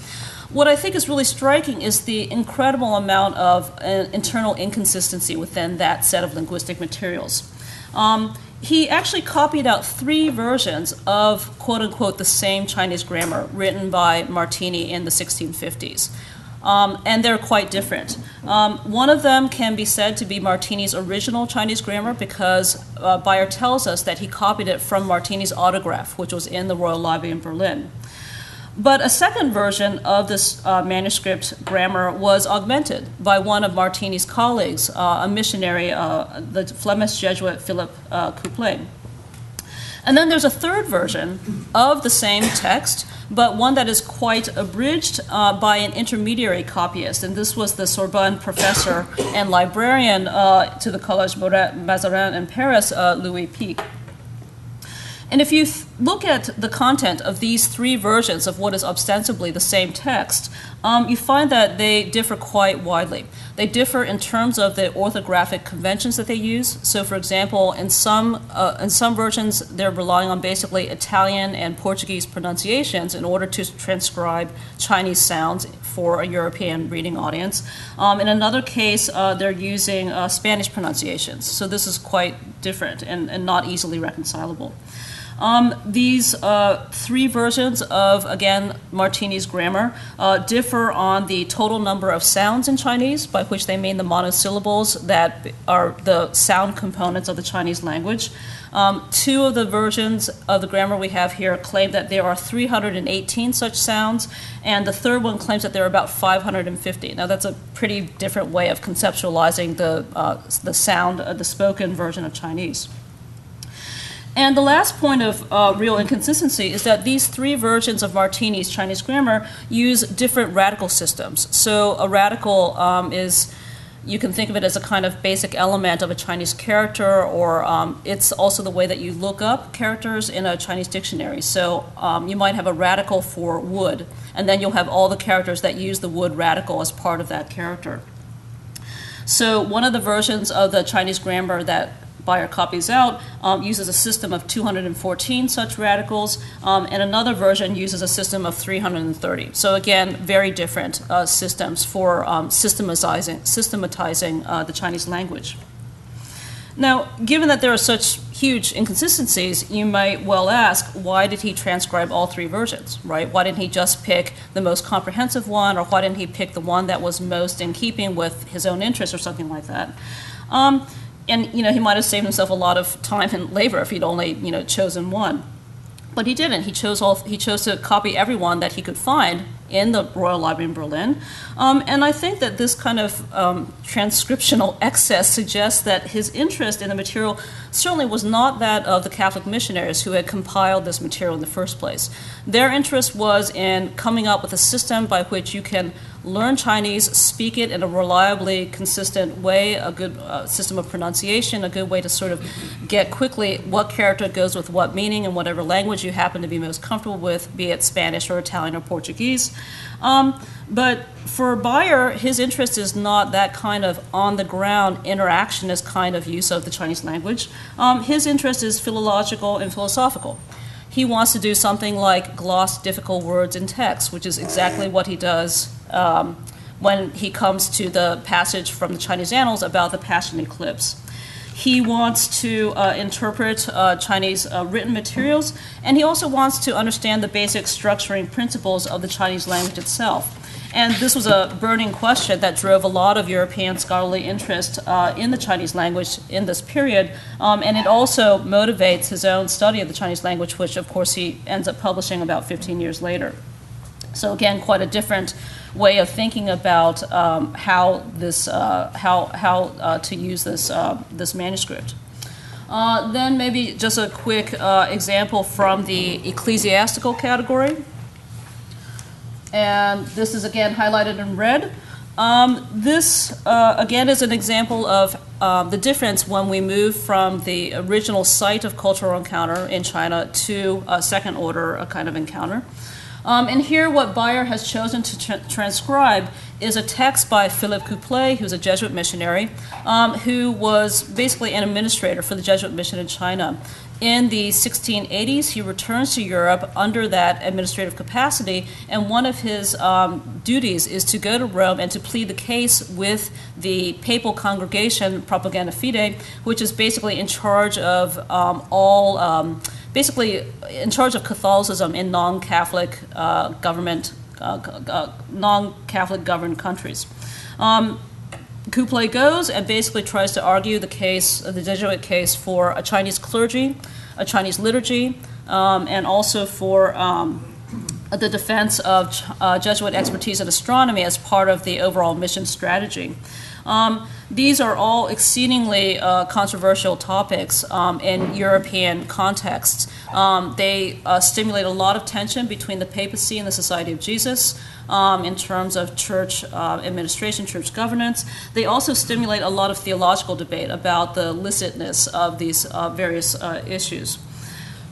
what I think is really striking is the incredible amount of internal inconsistency within that set of linguistic materials. He actually copied out 3 versions of, quote-unquote, the same Chinese grammar written by Martini in the 1650s. And they're quite different. One of them can be said to be Martini's original Chinese grammar because Bayer tells us that he copied it from Martini's autograph, which was in the Royal Library in Berlin. But a second version of this manuscript grammar was augmented by one of Martini's colleagues, a missionary, the Flemish Jesuit Philip Couplet. And then there's a third version of the same text, but one that is quite abridged by an intermediary copyist. And this was the Sorbonne professor and librarian to the Collège Mazarin in Paris, Louis Pic. And if you look at the content of these 3 versions of what is ostensibly the same text, you find that they differ quite widely. They differ in terms of the orthographic conventions that they use. So, for example, in some versions, they're relying on basically Italian and Portuguese pronunciations in order to transcribe Chinese sounds for a European reading audience. In another case, they're using Spanish pronunciations. So this is quite different and not easily reconcilable. These 3 versions of, again, Martini's grammar differ on the total number of sounds in Chinese, by which they mean the monosyllables that are the sound components of the Chinese language. 2 of the versions of the grammar we have here claim that there are 318 such sounds, and the third one claims that there are about 550. Now, that's a pretty different way of conceptualizing the sound of the spoken version of Chinese. And the last point of real inconsistency is that these 3 versions of Martini's Chinese grammar use different radical systems. So a radical is, you can think of it as a kind of basic element of a Chinese character, or it's also the way that you look up characters in a Chinese dictionary. So you might have a radical for wood, and then you'll have all the characters that use the wood radical as part of that character. So one of the versions of the Chinese grammar that Bayer copies out uses a system of 214 such radicals, and another version uses a system of 330. So again, very different systems for systematizing the Chinese language. Now, given that there are such huge inconsistencies, you might well ask, why did he transcribe all 3 versions, right? Why didn't he just pick the most comprehensive one, or why didn't he pick the one that was most in keeping with his own interests or something like that? And he might have saved himself a lot of time and labor if he'd only chosen one. But he didn't. He chose to copy everyone that he could find in the Royal Library in Berlin. And I think that this kind of transcriptional excess suggests that his interest in the material certainly was not that of the Catholic missionaries who had compiled this material in the first place. Their interest was in coming up with a system by which you can learn Chinese, speak it in a reliably consistent way, a good system of pronunciation, a good way to sort of get quickly what character goes with what meaning in whatever language you happen to be most comfortable with, be it Spanish or Italian or Portuguese. But for Bayer, his interest is not that kind of on-the-ground interactionist kind of use of the Chinese language. His interest is philological and philosophical. He wants to do something like gloss difficult words in text, which is exactly what he does when he comes to the passage from the Chinese Annals about the Passion Eclipse. He wants to interpret Chinese written materials, and he also wants to understand the basic structuring principles of the Chinese language itself. And this was a burning question that drove a lot of European scholarly interest in the Chinese language in this period. And it also motivates his own study of the Chinese language, which of course he ends up publishing about 15 years later. So again, quite a different way of thinking about how to use this manuscript. Then maybe just a quick example from the ecclesiastical category. And this is again highlighted in red. This again is an example of the difference when we move from the original site of cultural encounter in China to a second order kind of encounter. And here what Bayer has chosen to transcribe is a text by Philip Couplet, who's a Jesuit missionary, who was basically an administrator for the Jesuit mission in China. In the 1680s, he returns to Europe under that administrative capacity, and one of his duties is to go to Rome and to plead the case with the papal congregation Propaganda Fide, which is basically in charge of basically in charge of Catholicism in non-Catholic non-Catholic governed countries. Couplet goes and basically tries to argue the case, the Jesuit case, for a Chinese clergy, a Chinese liturgy, and also for the defense of Jesuit expertise in astronomy as part of the overall mission strategy. These are all exceedingly controversial topics in European contexts. They stimulate a lot of tension between the papacy and the Society of Jesus in terms of church administration, church governance. They also stimulate a lot of theological debate about the licitness of these various issues.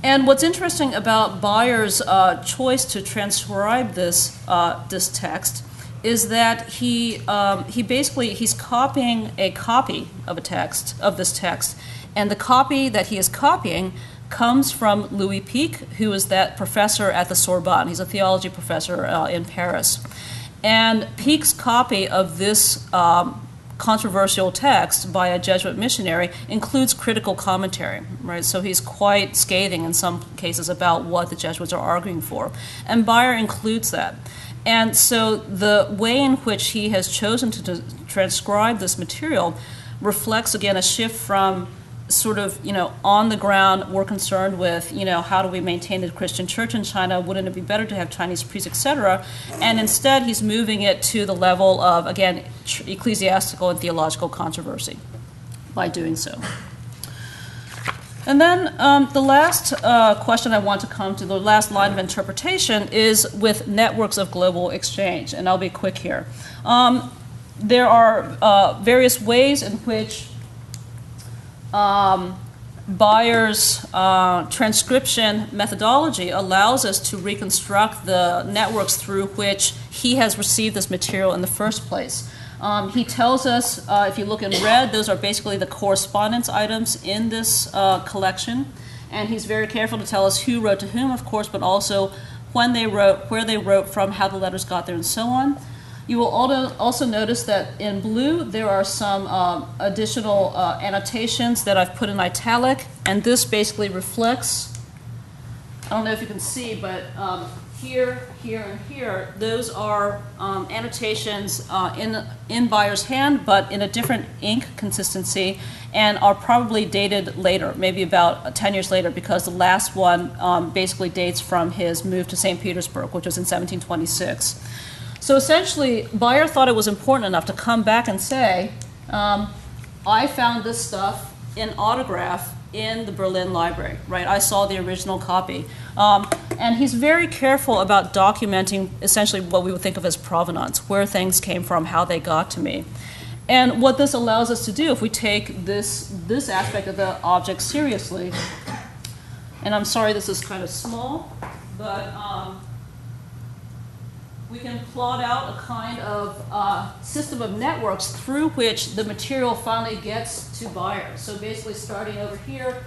And what's interesting about Bayer's choice to transcribe this text is that he's copying a copy of this text, and the copy that he is copying comes from Louis Pic, who is that professor at the Sorbonne. He's a theology professor in Paris. And Pic's copy of this controversial text by a Jesuit missionary includes critical commentary, right? So he's quite scathing in some cases about what the Jesuits are arguing for. And Bayer includes that. And so the way in which he has chosen to transcribe this material reflects, again, a shift from sort of, on the ground, we're concerned with, how do we maintain the Christian church in China? Wouldn't it be better to have Chinese priests, etc.? And instead, he's moving it to the level of, again, ecclesiastical and theological controversy by doing so. And then the last question I want to come to, the last line of interpretation, is with networks of global exchange. And I'll be quick here. There are various ways in which Bayer's transcription methodology allows us to reconstruct the networks through which he has received this material in the first place. He tells us, if you look in red, those are basically the correspondence items in this collection. And he's very careful to tell us who wrote to whom, of course, but also when they wrote, where they wrote from, how the letters got there, and so on. You will also notice that in blue there are some additional annotations that I've put in italic, and this basically reflects, I don't know if you can see, but here, here, and here, those are annotations in Bayer's hand, but in a different ink consistency, and are probably dated later, maybe about 10 years later, because the last one basically dates from his move to St. Petersburg, which was in 1726. So essentially, Bayer thought it was important enough to come back and say, I found this stuff in autograph in the Berlin Library, right? I saw the original copy. And he's very careful about documenting essentially what we would think of as provenance, where things came from, how they got to me. And what this allows us to do, if we take this aspect of the object seriously, and I'm sorry this is kind of small, but we can plot out a kind of system of networks through which the material finally gets to Bayer. So basically starting over here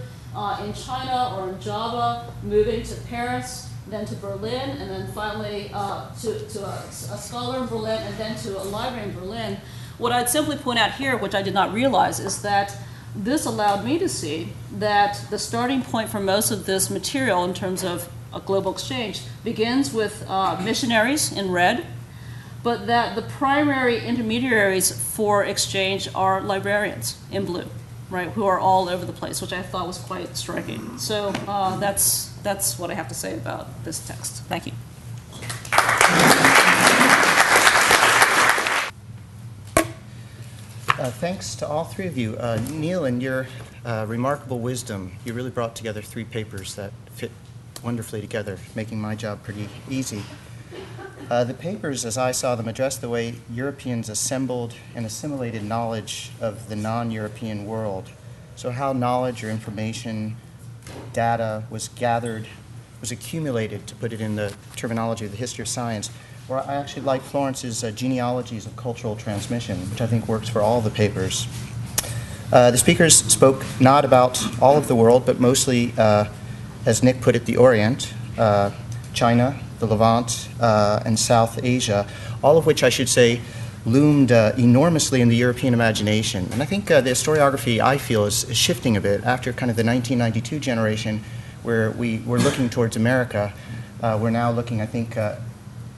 in China or in Java, moving to Paris, then to Berlin, and then finally to a scholar in Berlin, and then to a library in Berlin. What I'd simply point out here, which I did not realize, is that this allowed me to see that the starting point for most of this material in terms of a global exchange begins with missionaries in red, but that the primary intermediaries for exchange are librarians in blue, right, who are all over the place, which I thought was quite striking. So that's what I have to say about this text. Thank you. Thanks to all three of you. Neil, in your remarkable wisdom, you really brought together three papers that fit wonderfully together, making my job pretty easy. The papers, as I saw them, addressed the way Europeans assembled and assimilated knowledge of the non-European world. So how knowledge or information, data was gathered, was accumulated, to put it in the terminology of the history of science. Or I actually like Florence's genealogies of cultural transmission, which I think works for all the papers. The speakers spoke not about all of the world, but mostly, as Nick put it, the Orient, China, the Levant, and South Asia, all of which I should say loomed enormously in the European imagination. And I think the historiography, I feel, is shifting a bit after kind of the 1992 generation, where we were looking towards America. We're now looking, I think,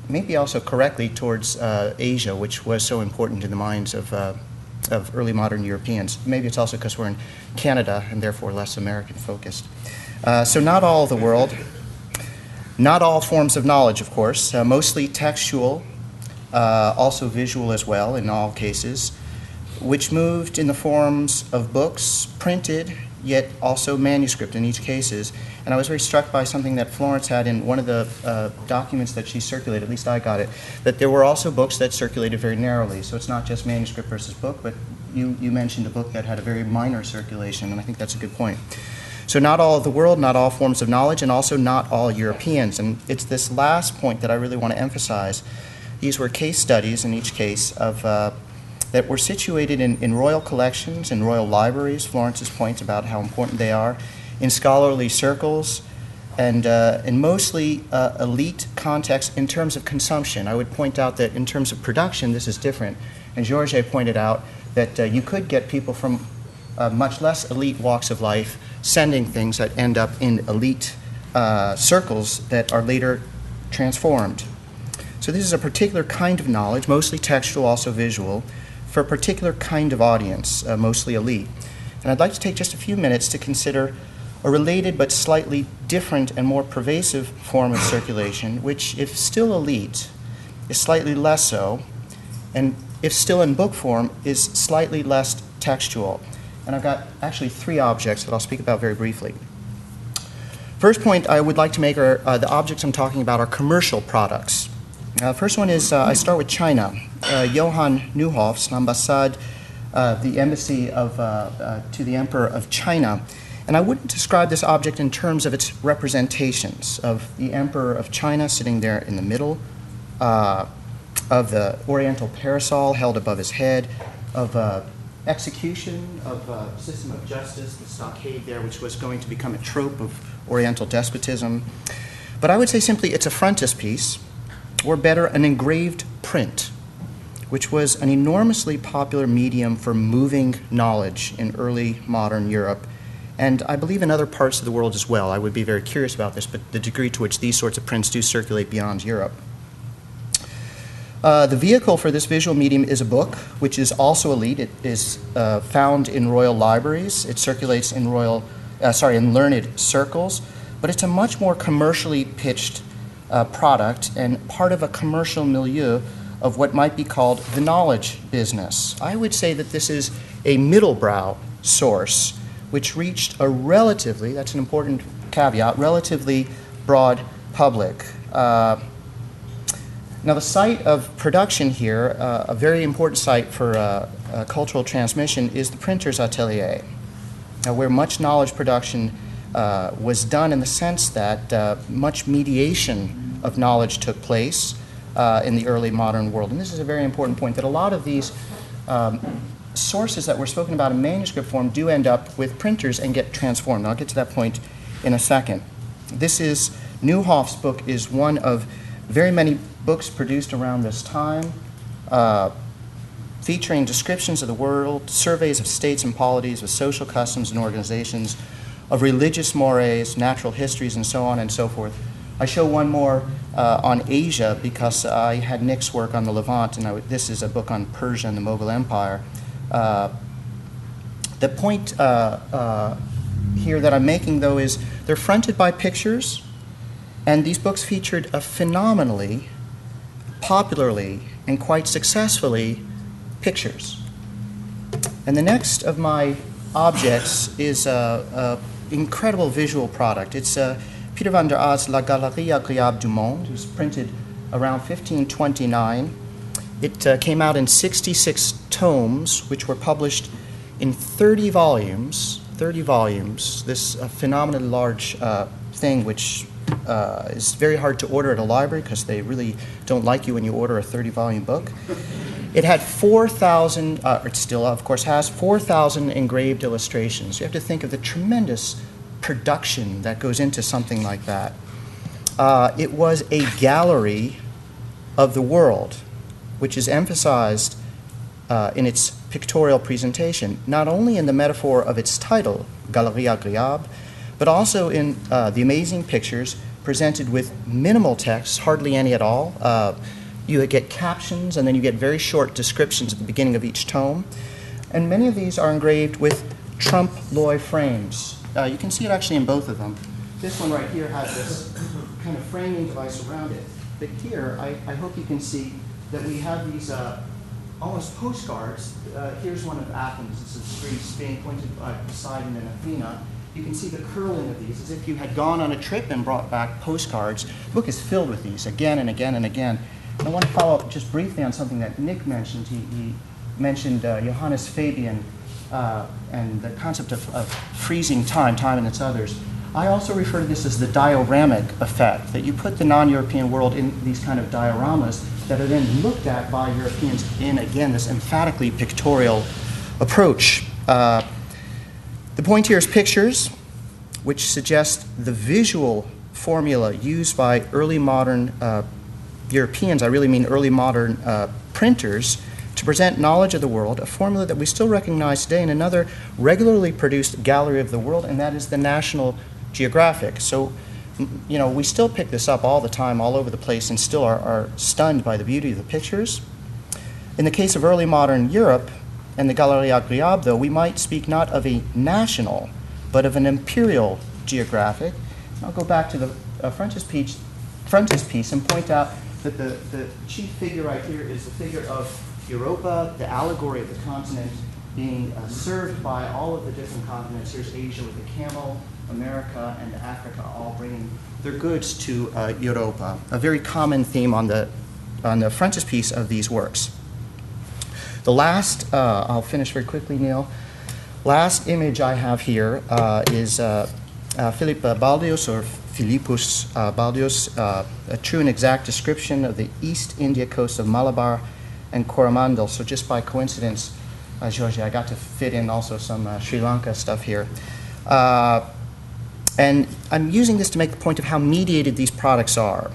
maybe also correctly towards Asia, which was so important in the minds of early modern Europeans. Maybe it's also because we're in Canada and therefore less American focused. So not all of the world, not all forms of knowledge, of course, mostly textual, also visual as well in all cases, which moved in the forms of books, printed, yet also manuscript in each cases. And I was very struck by something that Florence had in one of the documents that she circulated, at least I got it, that there were also books that circulated very narrowly. So it's not just manuscript versus book, but you mentioned a book that had a very minor circulation, and I think that's a good point. So not all of the world, not all forms of knowledge, and also not all Europeans. And it's this last point that I really want to emphasize. These were case studies in each case of that were situated in royal collections, in royal libraries, Florence's point about how important they are, in scholarly circles, and in mostly elite contexts in terms of consumption. I would point out that in terms of production, this is different. And Jorge pointed out that you could get people from much less elite walks of life sending things that end up in elite circles that are later transformed. So this is a particular kind of knowledge, mostly textual, also visual, for a particular kind of audience, mostly elite. And I'd like to take just a few minutes to consider a related but slightly different and more pervasive form of circulation, which, if still elite, is slightly less so, and if still in book form, is slightly less textual. And I've got actually three objects that I'll speak about very briefly. First point I would like to make are the objects I'm talking about are commercial products. First one is, I start with China. Johann Neuhoff's ambassade, the embassy to the Emperor of China. And I wouldn't describe this object in terms of its representations of the Emperor of China sitting there in the middle, of the Oriental parasol held above his head, of execution, of system of justice, the stockade there, which was going to become a trope of Oriental despotism. But I would say simply it's a frontispiece, or better, an engraved print, which was an enormously popular medium for moving knowledge in early modern Europe, and I believe in other parts of the world as well. I would be very curious about this, but the degree to which these sorts of prints do circulate beyond Europe. The vehicle for this visual medium is a book, which is also elite. It is found in royal libraries. It circulates in in learned circles, but it's a much more commercially pitched product and part of a commercial milieu of what might be called the knowledge business. I would say that this is a middlebrow source which reached a relatively, that's an important caveat, relatively broad public. Now the site of production here, a very important site for cultural transmission, is the printer's atelier, where much knowledge production was done in the sense that much mediation of knowledge took place in the early modern world. And this is a very important point, that a lot of these sources that were spoken about in manuscript form do end up with printers and get transformed. I'll get to that point in a second. This is, Neuhoff's book is one of very many books produced around this time, featuring descriptions of the world, surveys of states and polities, of social customs and organizations, of religious mores, natural histories, and so on and so forth. I show one more on Asia because I had Nick's work on the Levant, and this is a book on Persia and the Mughal Empire. The point here that I'm making, though, is they're fronted by pictures, and these books featured a phenomenally, popularly, and quite successfully pictures. And the next of my objects is an incredible visual product. It's Peter van der A's La Galerie Agréable du Monde. It was printed around 1529. It came out in 66 tomes, which were published in 30 volumes. 30 volumes. This phenomenally large thing, which is very hard to order at a library because they really don't like you when you order a 30-volume book. It had 4,000, it still, of course, has 4,000 engraved illustrations. You have to think of the tremendous production that goes into something like that. It was a gallery of the world, which is emphasized in its pictorial presentation, not only in the metaphor of its title, Galerie Agréable, but also in the amazing pictures presented with minimal text, hardly any at all. You get captions, and then you get very short descriptions at the beginning of each tome. And many of these are engraved with trompe-l'oeil frames. You can see it actually in both of them. This one right here has this kind of framing device around it. But here, I hope you can see that we have these almost postcards. Here's one of Athens. This is Greece being pointed by Poseidon and Athena. You can see the curling of these as if you had gone on a trip and brought back postcards. The book is filled with these again and again and again. I want to follow up just briefly on something that Nick mentioned. He mentioned Johannes Fabian and the concept of freezing time and its others. I also refer to this as the dioramic effect, that you put the non-European world in these kind of dioramas that are then looked at by Europeans in, again, this emphatically pictorial approach. The point here is pictures, which suggest the visual formula used by early modern Europeans, I really mean early modern printers, to present knowledge of the world, a formula that we still recognize today in another regularly produced gallery of the world, and that is the National Geographic. So, you know, we still pick this up all the time, all over the place, and still are stunned by the beauty of the pictures. In the case of early modern Europe and the Galerie Agréable, though, we might speak not of a national, but of an imperial geographic. I'll go back to the frontispiece and point out that the chief figure right here is the figure of Europa, the allegory of the continent, being served by all of the different continents. Here's Asia with the camel, America, and Africa all bringing their goods to Europa, a very common theme on the frontispiece of these works. The last, I'll finish very quickly, Neil. Last image I have here is Philip Baldius, or Philippus Baldius, a true and exact description of the East India coast of Malabar and Coromandel. So just by coincidence, Jorge, I got to fit in also some Sri Lanka stuff here. And I'm using this to make the point of how mediated these products are.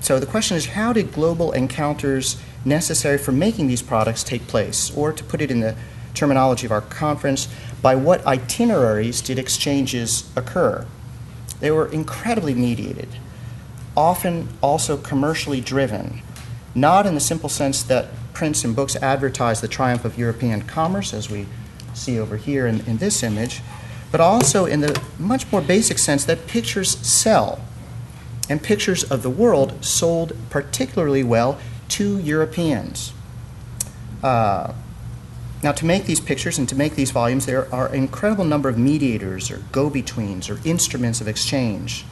So the question is, how did global encounters necessary for making these products take place? Or to put it in the terminology of our conference, by what itineraries did exchanges occur? They were incredibly mediated, often also commercially driven, not in the simple sense that prints and books advertise the triumph of European commerce, as we see over here in this image, but also in the much more basic sense that pictures sell, and pictures of the world sold particularly well to Europeans. Now, to make these pictures and to make these volumes, there are an incredible number of mediators or go-betweens or instruments of exchange.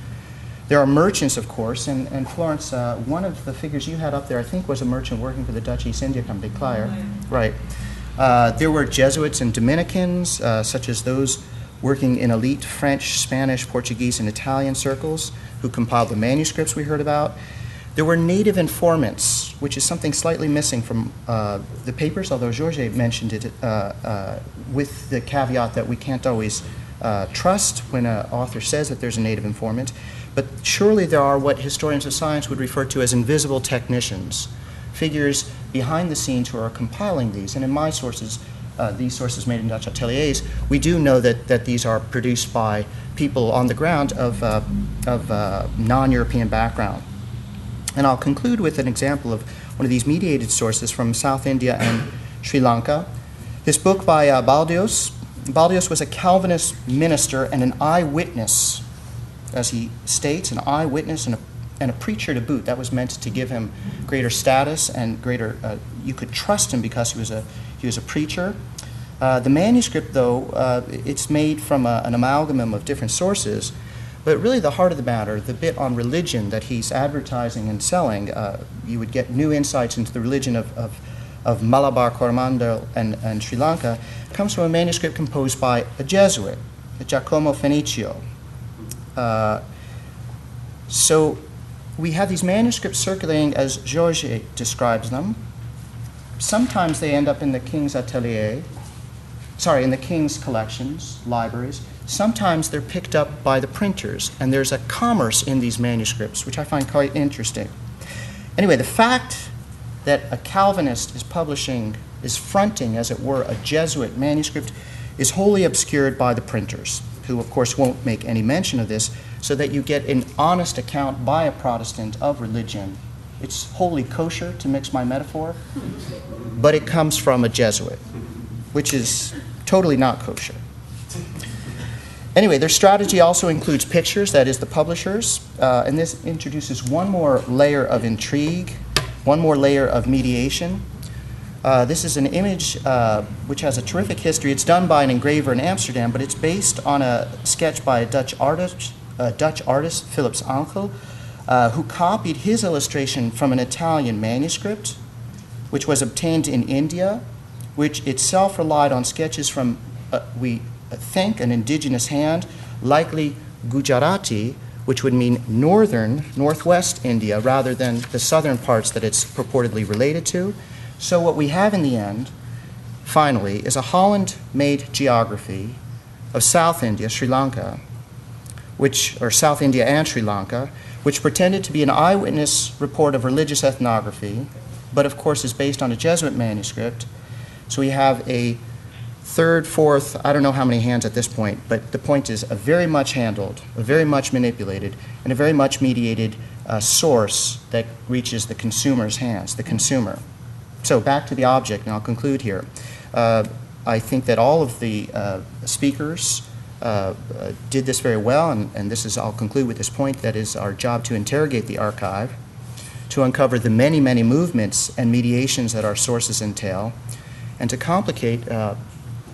There are merchants, of course, and Florence, one of the figures you had up there, I think, was a merchant working for the Dutch East India Company, Claire. Right. There were Jesuits and Dominicans, such as those working in elite French, Spanish, Portuguese, and Italian circles who compiled the manuscripts we heard about. There were native informants, which is something slightly missing from the papers, although Jorge mentioned it with the caveat that we can't always trust when an author says that there's a native informant. But surely there are what historians of science would refer to as invisible technicians, figures behind the scenes who are compiling these. And in my sources, these sources made in Dutch ateliers, we do know that these are produced by people on the ground of non-European background. And I'll conclude with an example of one of these mediated sources from South India and Sri Lanka. This book by Baldios. Baldios was a Calvinist minister and an eyewitness, as he states, an eyewitness and a preacher to boot. That was meant to give him greater status and greater, you could trust him because he was a preacher. The manuscript, though, it's made from an amalgam of different sources, but really the heart of the matter, the bit on religion that he's advertising and selling, you would get new insights into the religion of Malabar, Coromandel, and Sri Lanka, comes from a manuscript composed by a Jesuit, Giacomo Fenicio. So we have these manuscripts circulating as Jorge describes them. Sometimes they end up in the king's atelier, in the king's collections, libraries. Sometimes they're picked up by the printers, and there's a commerce in these manuscripts, which I find quite interesting. Anyway, the fact that a Calvinist is fronting, as it were, a Jesuit manuscript is wholly obscured by the printers, who of course won't make any mention of this, so that you get an honest account by a Protestant of religion. It's wholly kosher, to mix my metaphor, but it comes from a Jesuit, which is totally not kosher. Anyway, their strategy also includes pictures, that is the publishers, and this introduces one more layer of intrigue, one more layer of mediation. This is an image which has a terrific history. It's done by an engraver in Amsterdam, but it's based on a sketch by a Dutch artist, Philips Ankel, who copied his illustration from an Italian manuscript, which was obtained in India, which itself relied on sketches from, we think, an indigenous hand, likely Gujarati, which would mean northwest India, rather than the southern parts that it's purportedly related to. So what we have in the end, finally, is a Holland-made geography of South India, Sri Lanka, or South India and Sri Lanka, which pretended to be an eyewitness report of religious ethnography, but of course is based on a Jesuit manuscript. So we have a third, fourth, I don't know how many hands at this point, but the point is a very much handled, a very much manipulated, and a very much mediated source that reaches the consumer's hands, the consumer. So back to the object, and I'll conclude here. I think that all of the speakers did this very well, and this is, I'll conclude with this point, that is our job to interrogate the archive, to uncover the many, many movements and mediations that our sources entail, and to complicate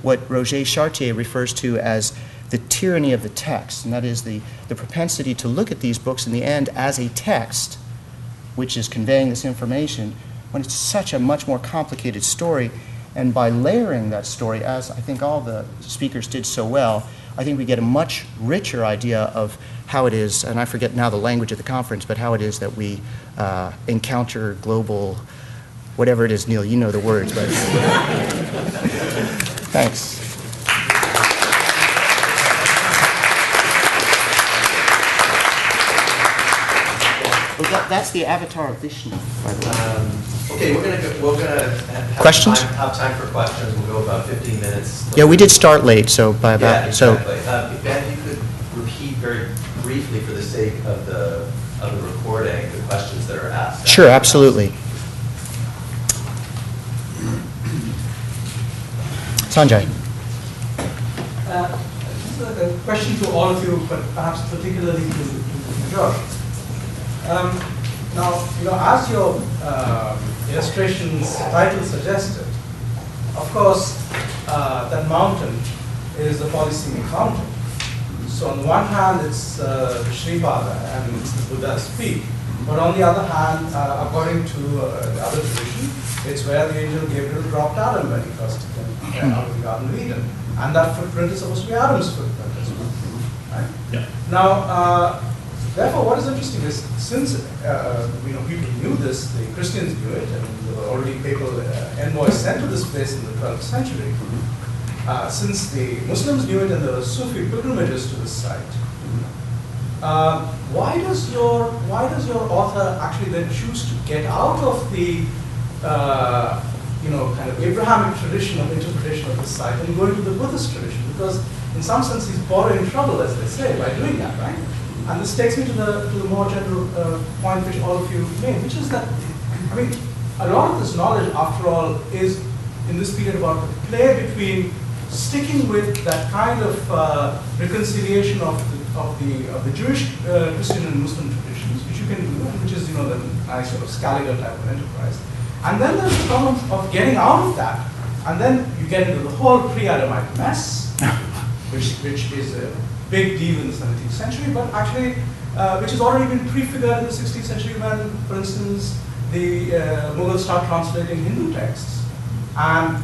what Roger Chartier refers to as the tyranny of the text, and that is the propensity to look at these books in the end as a text, which is conveying this information, when it's such a much more complicated story. And by layering that story, as I think all the speakers did so well, I think we get a much richer idea of how it is, and I forget now the language of the conference, but how it is that we encounter global, whatever it is, Neil, you know the words, but thanks. Well, that's the avatar of Vishnu, by the way. Okay, we're gonna have Questions? Time for questions. We'll go about 15 minutes. Yeah, we did start late, so by about exactly. Ben, you could repeat very briefly, for the sake of the recording, the questions that are asked. Sure, absolutely. Sanjay. Just a question to all of you, but perhaps particularly to George. Now, as your illustration's title suggested, of course, that mountain is the Polysemia mountain. So on the one hand, it's Sripada and it's the Buddha's peak. But on the other hand, according to the other tradition, it's where the angel Gabriel dropped Adam when he first came out of the Garden of Eden. And that footprint is supposed to be Adam's footprint as well. Right? Yeah. Now, therefore, what is interesting is, since people knew this, the Christians knew it, and there were already papal envoys sent to this place in the 12th century. Since the Muslims knew it and there were Sufi pilgrimages to this site, why does your author actually then choose to get out of the kind of Abrahamic tradition of interpretation of this site and go into the Buddhist tradition? Because in some sense he's borrowing trouble, as they say, by doing that, right? And this takes me to the more general point which all of you made, which is that, I mean, a lot of this knowledge, after all, is in this period about the play between sticking with that kind of reconciliation of the Jewish, Christian, and Muslim traditions, which you can do, and which is, you know, the nice sort of Scaliger type of enterprise. And then there's the problem of getting out of that, and then you get into the whole pre-Adamite mess, which is a big deal in the 17th century, but actually, which has already been prefigured in the 16th century when, for instance, the Mughals start translating Hindu texts, and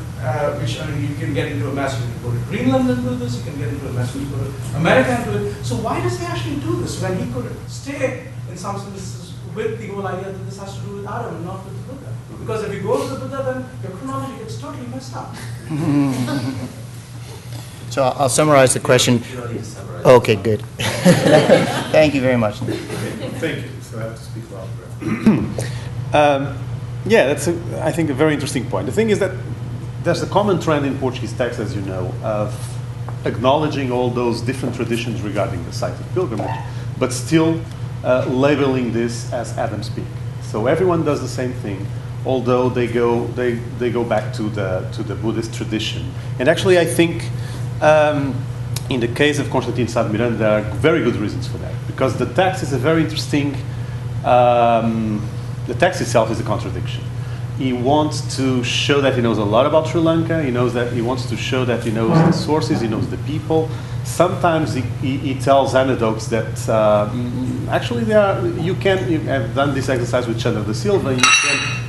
which, I mean, you can get into a mess when you go to Greenland and do this, you can get into a mess when you go to America and do it. So why does he actually do this when he could stay, in some senses, with the whole idea that this has to do with Adam and not with the Buddha? Because if you go to the Buddha, then your chronology gets totally messed up. So I'll summarize the question. You don't need to summarize. Okay, good. Thank you very much. Thank you. So I have to speak louder. Yeah, that's, I think, a very interesting point. The thing is that there's a common trend in Portuguese texts, as you know, of acknowledging all those different traditions regarding the site of pilgrimage, but still labeling this as Adam speak. So everyone does the same thing, although they go back to the Buddhist tradition. And actually, I think in the case of Constantine Sá de Miranda, there are very good reasons for that, because the text is a very interesting. The text itself is a contradiction. He wants to show that he knows a lot about Sri Lanka. He wants to show that he knows the sources, he knows the people. Sometimes he tells anecdotes that actually you have done this exercise with Chandra da Silva.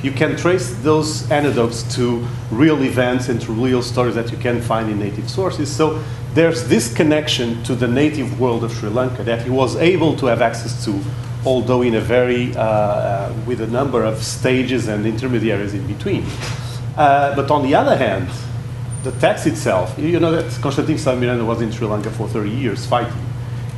You can trace those anecdotes to real events and to real stories that you can find in native sources. So there's this connection to the native world of Sri Lanka that he was able to have access to, although in a very, with a number of stages and intermediaries in between. But on the other hand, the text itself, you know that Constantine Sá de Miranda was in Sri Lanka for 30 years fighting.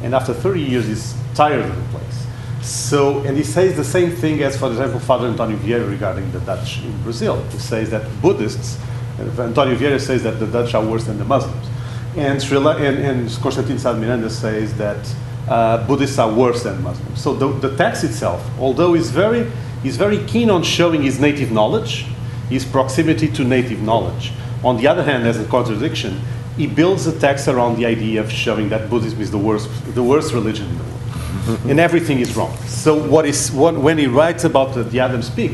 And after 30 years, he's tired of the place. So, and he says the same thing as, for example, Father António Vieira regarding the Dutch in Brazil. He says that Buddhists, António Vieira says that the Dutch are worse than the Muslims. And Constantine Sá de Miranda says that Buddhists are worse than Muslims. So the text itself, although he's very keen on showing his native knowledge, his proximity to native knowledge. On the other hand, as a contradiction, he builds the text around the idea of showing that Buddhism is the worst religion in the world, and everything is wrong. So when he writes about the Adam speak,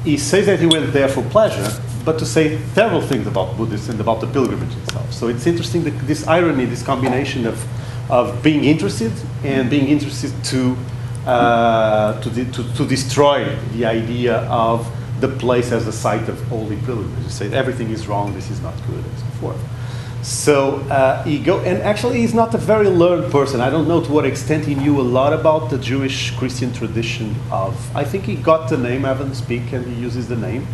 he says that he went there for pleasure, but to say several things about Buddhism and about the pilgrimage itself. So it's interesting that this irony, this combination of being interested and being interested to destroy the idea of the place as a site of holy pilgrimage. You say everything is wrong, this is not good, and so forth. So and actually he's not a very learned person. I don't know to what extent he knew a lot about the Jewish Christian tradition of, I think he got the name Adam speak and he uses the name.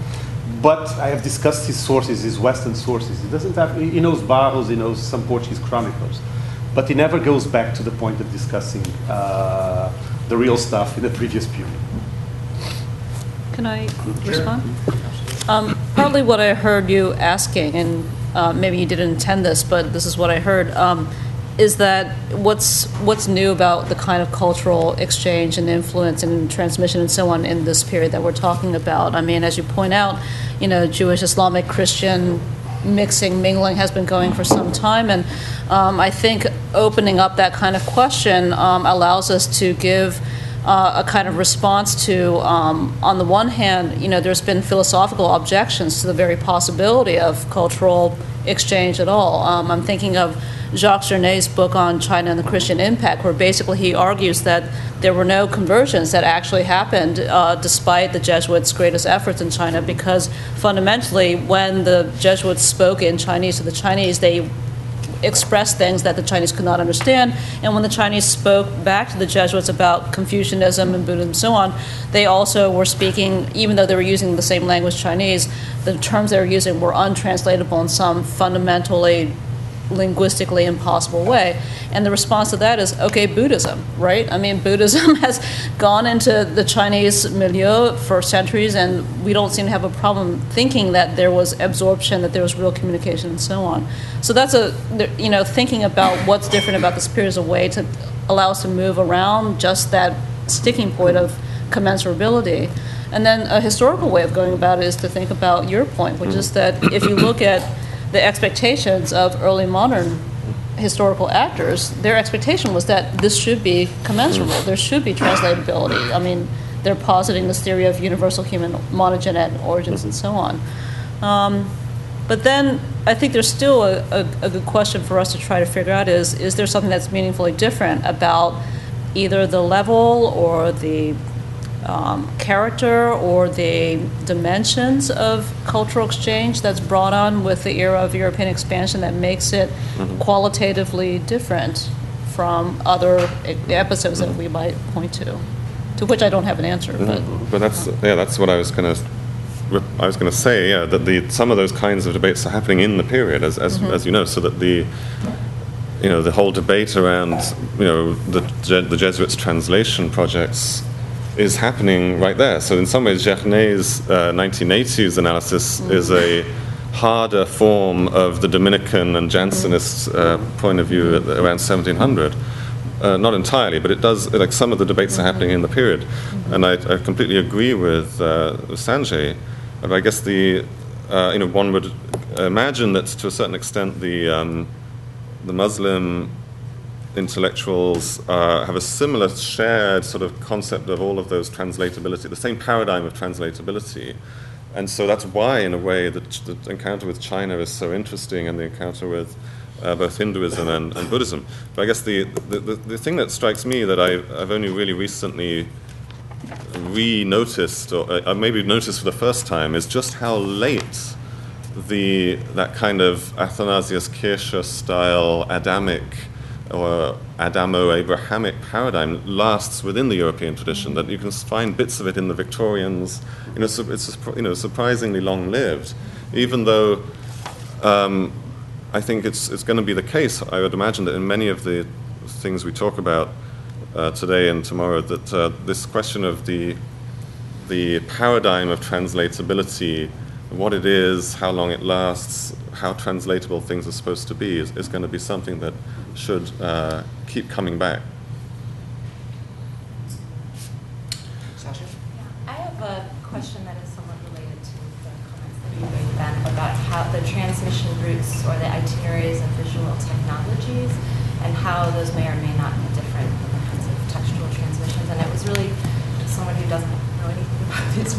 But I have discussed his sources, his Western sources. He knows Barros, he knows some Portuguese chroniclers. But he never goes back to the point of discussing the real stuff in the previous period. Can I respond? Partly what I heard you asking, and maybe you didn't intend this, but this is what I heard, is that what's new about the kind of cultural exchange and influence and transmission and so on in this period that we're talking about? I mean, as you point out, Jewish, Islamic, Christian mingling has been going for some time, and I think opening up that kind of question allows us to give a kind of response to, on the one hand, there's been philosophical objections to the very possibility of cultural exchange at all. I'm thinking of Jacques Journet's book on China and the Christian impact, where basically he argues that there were no conversions that actually happened despite the Jesuits' greatest efforts in China, because fundamentally when the Jesuits spoke in Chinese to the Chinese, they expressed things that the Chinese could not understand, and when the Chinese spoke back to the Jesuits about Confucianism and Buddhism and so on, they also were speaking, even though they were using the same language, Chinese, the terms they were using were untranslatable in some fundamentally linguistically impossible way. And the response to that is, okay, Buddhism, right? I mean, Buddhism has gone into the Chinese milieu for centuries, and we don't seem to have a problem thinking that there was absorption, that there was real communication, and so on. So that's thinking about what's different about this period is a way to allow us to move around just that sticking point of commensurability. And then a historical way of going about it is to think about your point, which is that if you look at the expectations of early modern historical actors, their expectation was that this should be commensurable. There should be translatability. I mean, they're positing this theory of universal human monogenetic origins and so on. But then I think there's still a good question for us to try to figure out is there something that's meaningfully different about either the level or the character or the dimensions of cultural exchange that's brought on with the era of European expansion that makes it qualitatively different from other episodes that we might point to which I don't have an answer. But that's what I was going to say. Yeah, that some of those kinds of debates are happening in the period, as you know, so that the whole debate around the Jesuits' translation projects is happening right there. So in some ways, Jorge's 1980s analysis is a harder form of the Dominican and Jansenist point of view around 1700. Not entirely, but it does. Like some of the debates are happening in the period, and I completely agree with Sanjay. But I guess one would imagine that to a certain extent the Muslim intellectuals have a similar shared sort of concept of all of those translatability, the same paradigm of translatability. And so that's why, in a way, the encounter with China is so interesting, and the encounter with both Hinduism and Buddhism. But I guess the thing that strikes me that I've only really recently re-noticed, or maybe noticed for the first time, is just how late that kind of Athanasius Kircher-style Adamic or Adamo-Abrahamic paradigm lasts within the European tradition, that you can find bits of it in the Victorians. It's surprisingly long-lived, even though I think it's going to be the case, I would imagine, that in many of the things we talk about today and tomorrow, that this question of the paradigm of translatability, what it is, how long it lasts, how translatable things are supposed to be, is going to be something that should keep coming back. Sasha? I have a question that is somewhat related to the comments that you made, Ben, about how the transmission routes or the itineraries of visual technologies and how those may or may not be different in the kinds of textual transmissions. And it was really, someone who doesn't know anything about this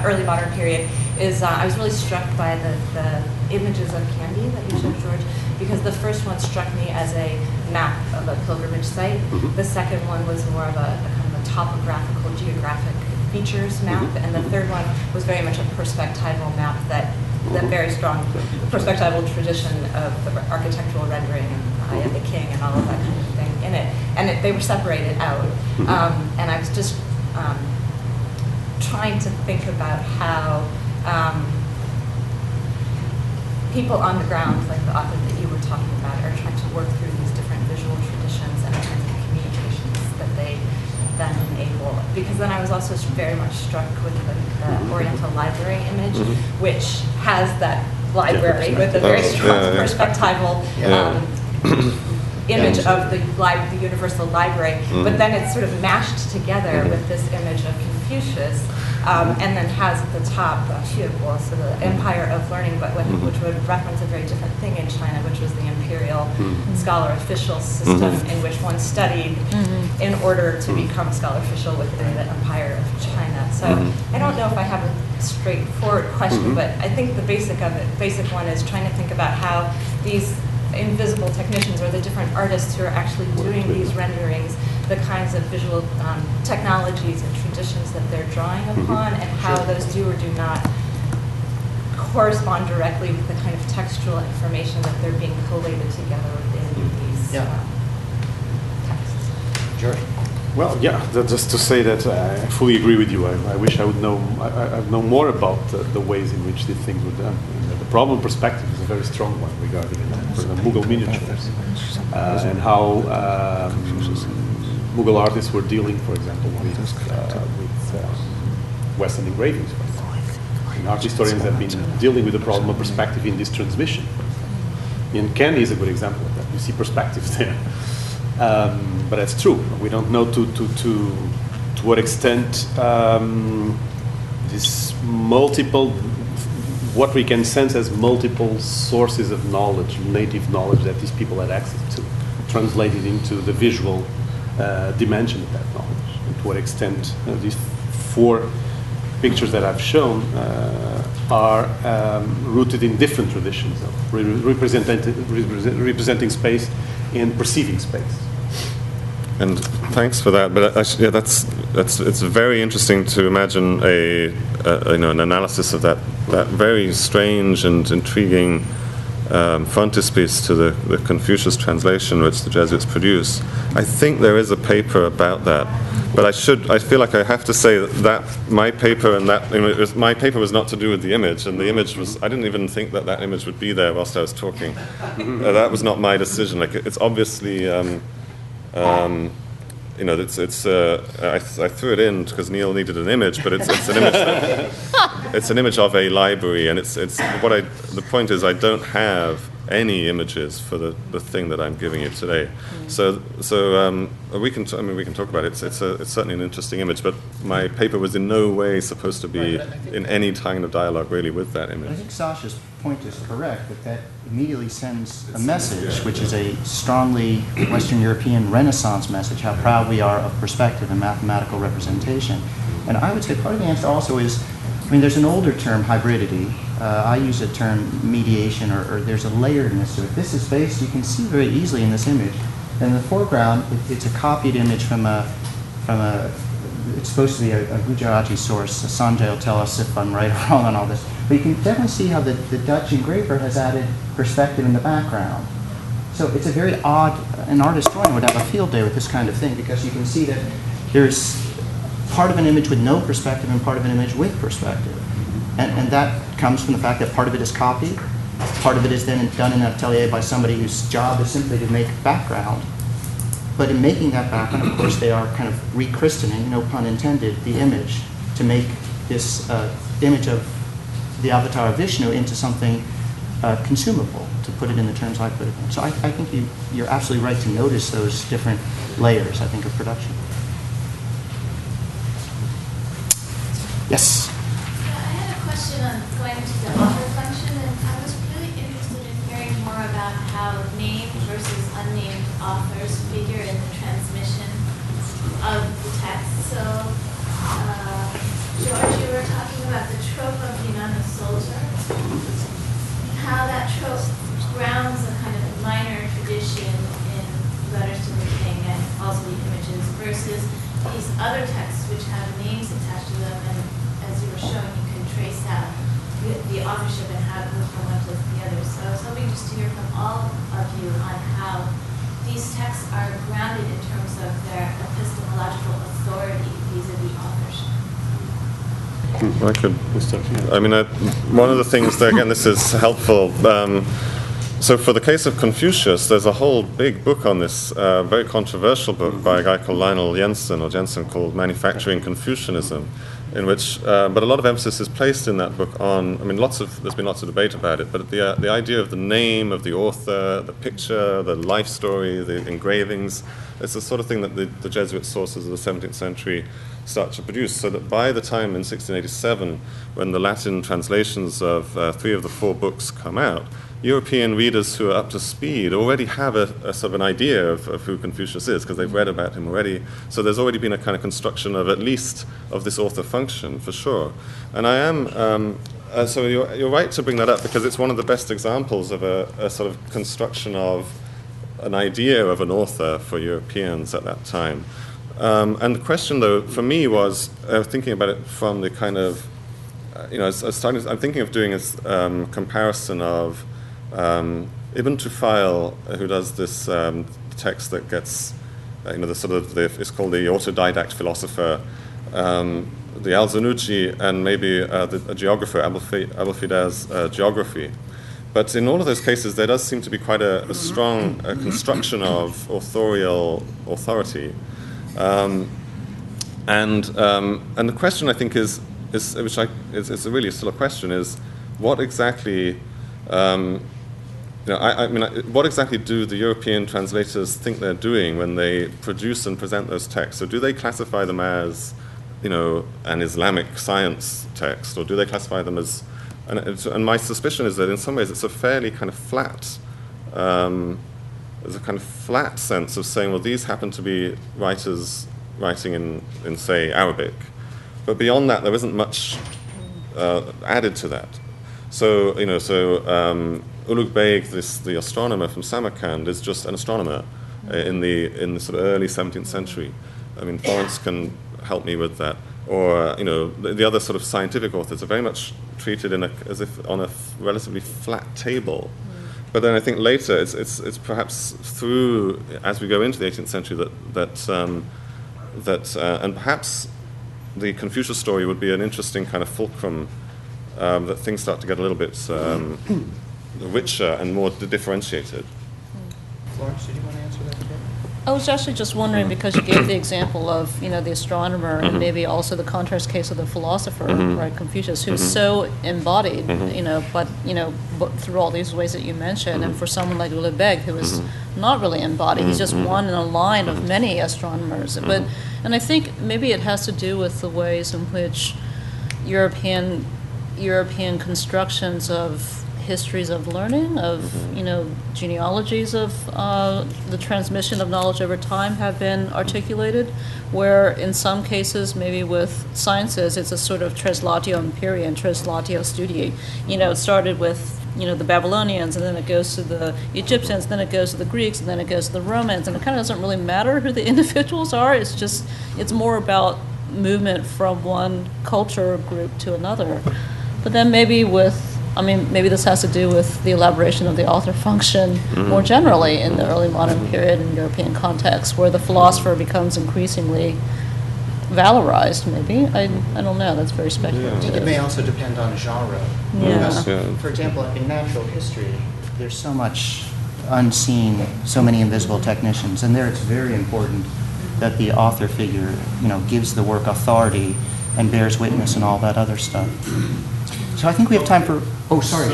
early modern period, I was really struck by the images of Candy that you showed, George, because the first one struck me as a map of a pilgrimage site. The second one was more of a kind of a topographical, geographic features map, and the third one was very much a perspectival map that very strong perspectival tradition of the architectural rendering and the Eye of the King and all of that kind of thing in it. And they were separated out. And I was just trying to think about how people on the ground, like the author that you were talking about, are trying to work through these different visual traditions and the kinds of communications that they then enable. Because then I was also very much struck with the Oriental library image, which has that library with a very strong perspectival image of the universal library, but then it's sort of mashed together with this image of Confucius, and then has at the top so the empire of learning, but which would reference a very different thing in China, which was the imperial scholar official system in which one studied in order to become a scholar official within the empire of China. So I don't know if I have a straightforward question, but I think the basic one is trying to think about how these invisible technicians, or the different artists who are actually doing these renderings, the kinds of visual technologies and traditions that they're drawing upon, and how those do or do not correspond directly with the kind of textual information that they're being collated together within these texts. George? Well, just to say that I fully agree with you. I wish I would know more about the ways in which these things were done in the problem of perspective is a very strong one regarding, for the Mughal miniatures, and how Mughal artists were dealing, for example, with Western engravings. For example. And art historians have been dealing with the problem of perspective in this transmission. And candy is a good example of that. You see perspectives there. But that's true. We don't know to what extent this multiple, what we can sense as multiple sources of knowledge, native knowledge that these people had access to, translated into the visual dimension of that knowledge. And to what extent these 4 pictures that I've shown are rooted in different traditions of representing space and perceiving space. And thanks for that. But actually, yeah, it's very interesting to imagine an analysis of that very strange and intriguing frontispiece to the Confucius translation which the Jesuits produce. I think there is a paper about that, but I feel like I have to say that my paper my paper was not to do with the image, and the image was, I didn't even think that image would be there whilst I was talking. That was not my decision. Like, it's obviously. I threw it in because Neil needed an image, but it's an image. It's an image of a library, and the point is I don't have any images for the thing that I'm giving you today. So we can talk about it. It's certainly an interesting image, but my paper was in no way supposed to be in any kind of dialogue really with that image. I think Sasha's point is correct, that immediately sends a message, which is a strongly Western European Renaissance message, how proud we are of perspective and mathematical representation. And I would say part of the answer also is, there's an older term, hybridity. I use the term mediation, or there's a layeredness to it. This is based, you can see very easily in this image. In the foreground, it's a copied image from it's supposed to be a Gujarati source. Sanjay will tell us if I'm right or wrong on all this. But you can definitely see how the Dutch engraver has added perspective in the background. So it's a very odd, an art historian would have a field day with this kind of thing, because you can see that there's part of an image with no perspective and part of an image with perspective. And that comes from the fact that part of it is copied, part of it is then done in an atelier by somebody whose job is simply to make background. But in making that background, of course, they are kind of rechristening, no pun intended, the image to make this image of the avatar of Vishnu into something consumable, to put it in the terms I put it in. So I think you're absolutely right to notice those different layers, I think, of production. Yes? I had a question on going to the author function, and I was really interested in hearing more about how named versus unnamed authors figure in the transmission of the text. So, George, you were talking about the trope of the anonymous soldier, how that trope grounds a kind of minor tradition in letters to the king and also the images versus these other texts which have names attached to them, and as you were showing, you can trace out the authorship and how one plays the other. So I was hoping just to hear from all of you on how these texts are grounded in terms of their epistemological authority vis-a-vis authorship. One of the things that, again, this is helpful. So for the case of Confucius, there's a whole big book on this, very controversial book by a guy called Lionel Jensen called Manufacturing Confucianism, in which, but a lot of emphasis is placed in that book on, there's been lots of debate about it, but the idea of the name of the author, the picture, the life story, the engravings, it's the sort of thing that the Jesuit sources of the 17th century start to produce, so that by the time in 1687, when the Latin translations of 3 of the 4 books come out, European readers who are up to speed already have a sort of an idea of who Confucius is, because they've read about him already. So there's already been a kind of construction of, at least, of this author function, for sure. And I am, so you're right to bring that up, because it's one of the best examples of a sort of construction of an idea of an author for Europeans at that time. And the question, though, for me was, thinking about it from the kind of, I'm thinking of doing a comparison of Ibn Tufail, who does this text that gets, it's called the autodidact philosopher, the Al-Zanuji and maybe a geographer, Abulfida's geography. But in all of those cases, there does seem to be quite a strong construction of authorial authority. And the question, I think, is really still a question, is what exactly, what exactly do the European translators think they're doing when they produce and present those texts? So do they classify them as, an Islamic science text, or do they classify them as, and my suspicion is that in some ways it's a fairly kind of flat, there's a kind of flat sense of saying, well, these happen to be writers writing in say, Arabic. But beyond that, there isn't much added to that. So, Ulugh Beg, the astronomer from Samarkand, is just an astronomer in the sort of early 17th century. I mean, Florence can help me with that. Or, the other sort of scientific authors are very much treated as if on a relatively flat table. But then I think later it's perhaps through, as we go into the 18th century, and perhaps the Confucius story would be an interesting kind of fulcrum, that things start to get a little bit richer and more differentiated. Florence, did you want to answer that a bit? I was actually just wondering, because you gave the example of, the astronomer and maybe also the contrast case of the philosopher, right, Confucius, who's so embodied, but through all these ways that you mentioned, and for someone like Ulugh Beg, who is not really embodied, he's just one in a line of many astronomers. And I think maybe it has to do with the ways in which European constructions of histories of learning, of genealogies of the transmission of knowledge over time have been articulated, where in some cases, maybe with sciences, it's a sort of translatio imperii and translatio studii. It started with the Babylonians, and then it goes to the Egyptians, then it goes to the Greeks, and then it goes to the Romans, and it kind of doesn't really matter who the individuals are. It's more about movement from one culture group to another. But then maybe maybe this has to do with the elaboration of the author function more generally in the early modern period in European context, where the philosopher becomes increasingly valorized, maybe. I don't know, that's very speculative. It may also depend on genre. Yeah. For example, in natural history, there's so much unseen, so many invisible technicians, and there it's very important that the author figure, gives the work authority and bears witness and all that other stuff. So I think we have time for. Oh, sorry.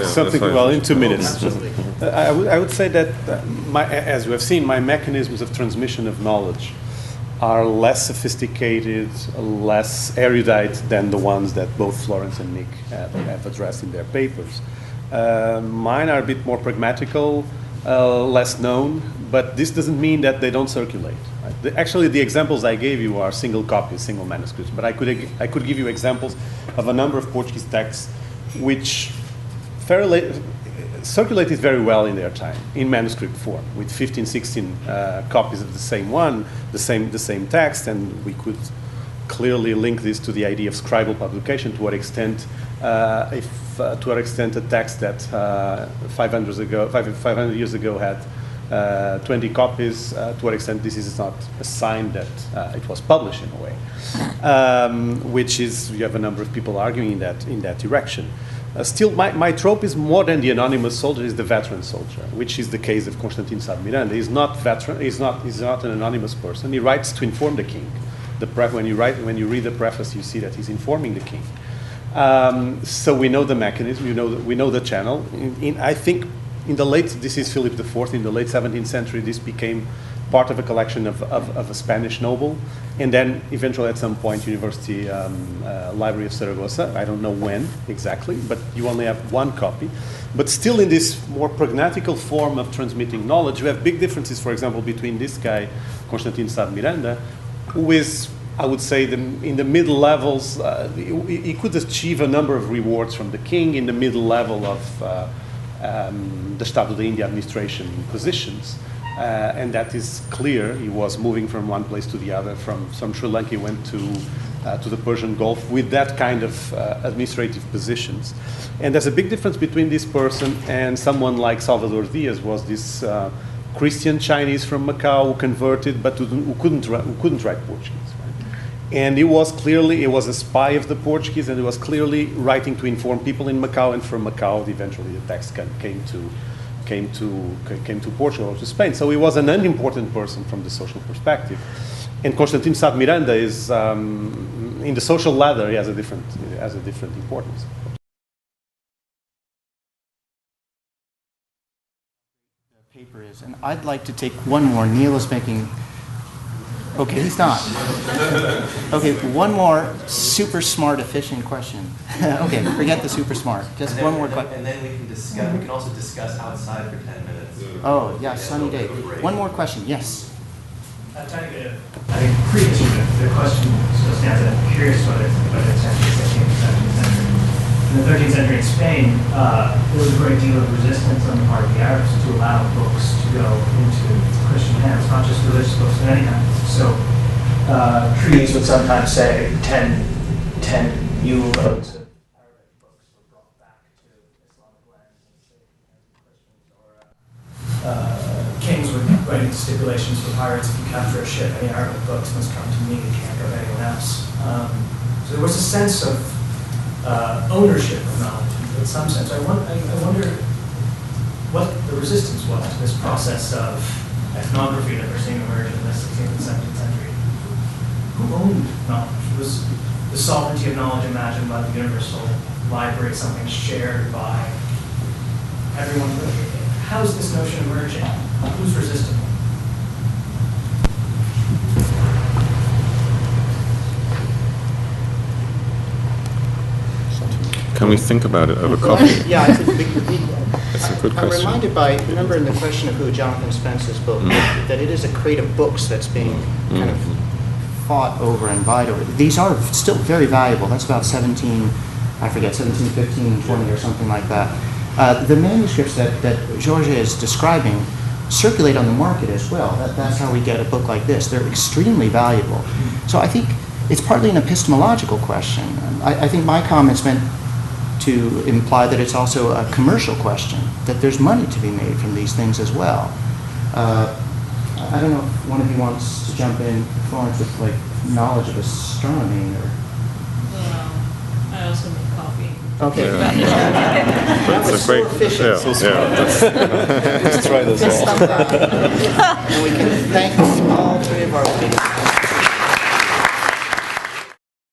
Something. Well, in 2 minutes. Absolutely. I would say that, as we have seen, my mechanisms of transmission of knowledge are less sophisticated, less erudite than the ones that both Florence and Nick have addressed in their papers. Mine are a bit more pragmatical, less known, but this doesn't mean that they don't circulate. Right? Actually, the examples I gave you are single copies, single manuscripts, but I could give you examples of a number of Portuguese texts which circulated very well in their time, in manuscript form, with 15, 16 copies of the same one, the same text, and we could clearly link this to the idea of scribal publication. To what extent, a text that 500 years ago had 20 copies, to what extent this is not a sign that it was published in a way, which is, you have a number of people arguing in that direction. Still, my trope is more than the anonymous soldier, is the veteran soldier, which is the case of Constantine Sá-de-Miranda. He's not veteran. He's not an anonymous person. He writes to inform the king. When you read the preface, you see that he's informing the king. So we know the mechanism. We know the channel. I think this is Philip IV. In the late 17th century, this became part of a collection of a Spanish noble, and then eventually at some point University Library of Saragossa. I don't know when exactly, but you only have one copy. But still in this more pragmatical form of transmitting knowledge, you have big differences, for example, between this guy, Constantine Sá-de-Miranda, who is, I would say, in the middle levels, he could achieve a number of rewards from the king in the middle level of the Estado de India administration positions. And that is clear. He was moving from one place to the other. From Sri Lanka, he went to the Persian Gulf with that kind of administrative positions. And there's a big difference between this person and someone like Salvador Diaz, was this Christian Chinese from Macau who converted, but who couldn't write Portuguese. Right? And it was a spy of the Portuguese, and it was clearly writing to inform people in Macau, and from Macau, eventually the text came to Portugal or to Spain. So he was an unimportant person from the social perspective. And Constantino Sá de Miranda is, in the social ladder, he has a different importance. The paper is, and I'd like to take one more. Neil is making. Okay, he's not. Okay, one more super smart, efficient question. Okay, forget the super smart. Just one more question. And then we can discuss. We can also discuss outside for 10 minutes. Oh, yeah, sunny day. One more question. Yes. I mean, previously, the question still stands, and I'm curious whether it's actually 16th or 17th century. In the 13th century in Spain, there was a great deal of resistance on the part of the Arabs to allow books to go into Christian hands, not just religious books, but any kind. So, treaties would sometimes say 10 mule loads of Arabic books were brought back to Islamic lands and stayed in the hands of Christians, or kings would write stipulations for pirates: if you capture a ship, any Arabic books must come to me, you can't go to anyone else. So there was a sense of ownership of knowledge in some sense. I wonder what the resistance was to this process of ethnography that we're seeing emerge in the 16th and 17th century. Who owned knowledge? Was the sovereignty of knowledge imagined by the universal library something shared by everyone? How is this notion emerging? Who's resisting it? Can we think about it over coffee? Yeah, it's a big. It's a good I'm question. reminded by, remember in the question of who, Jonathan Spence's book, that it is a crate of books that's being kind of fought over and vied over. These are still very valuable. That's about 1715, 20 or something like that. The manuscripts that Jorge is describing circulate on the market as well. That's how we get a book like this. They're extremely valuable. So I think it's partly an epistemological question. I think my comments meant to imply that it's also a commercial question, that there's money to be made from these things as well. I don't know if one of you wants to jump in, Florence, with like knowledge of astronomy or. Well, I also make coffee. Okay. That's a great. Let's try this. And we can thank all three of our speakers.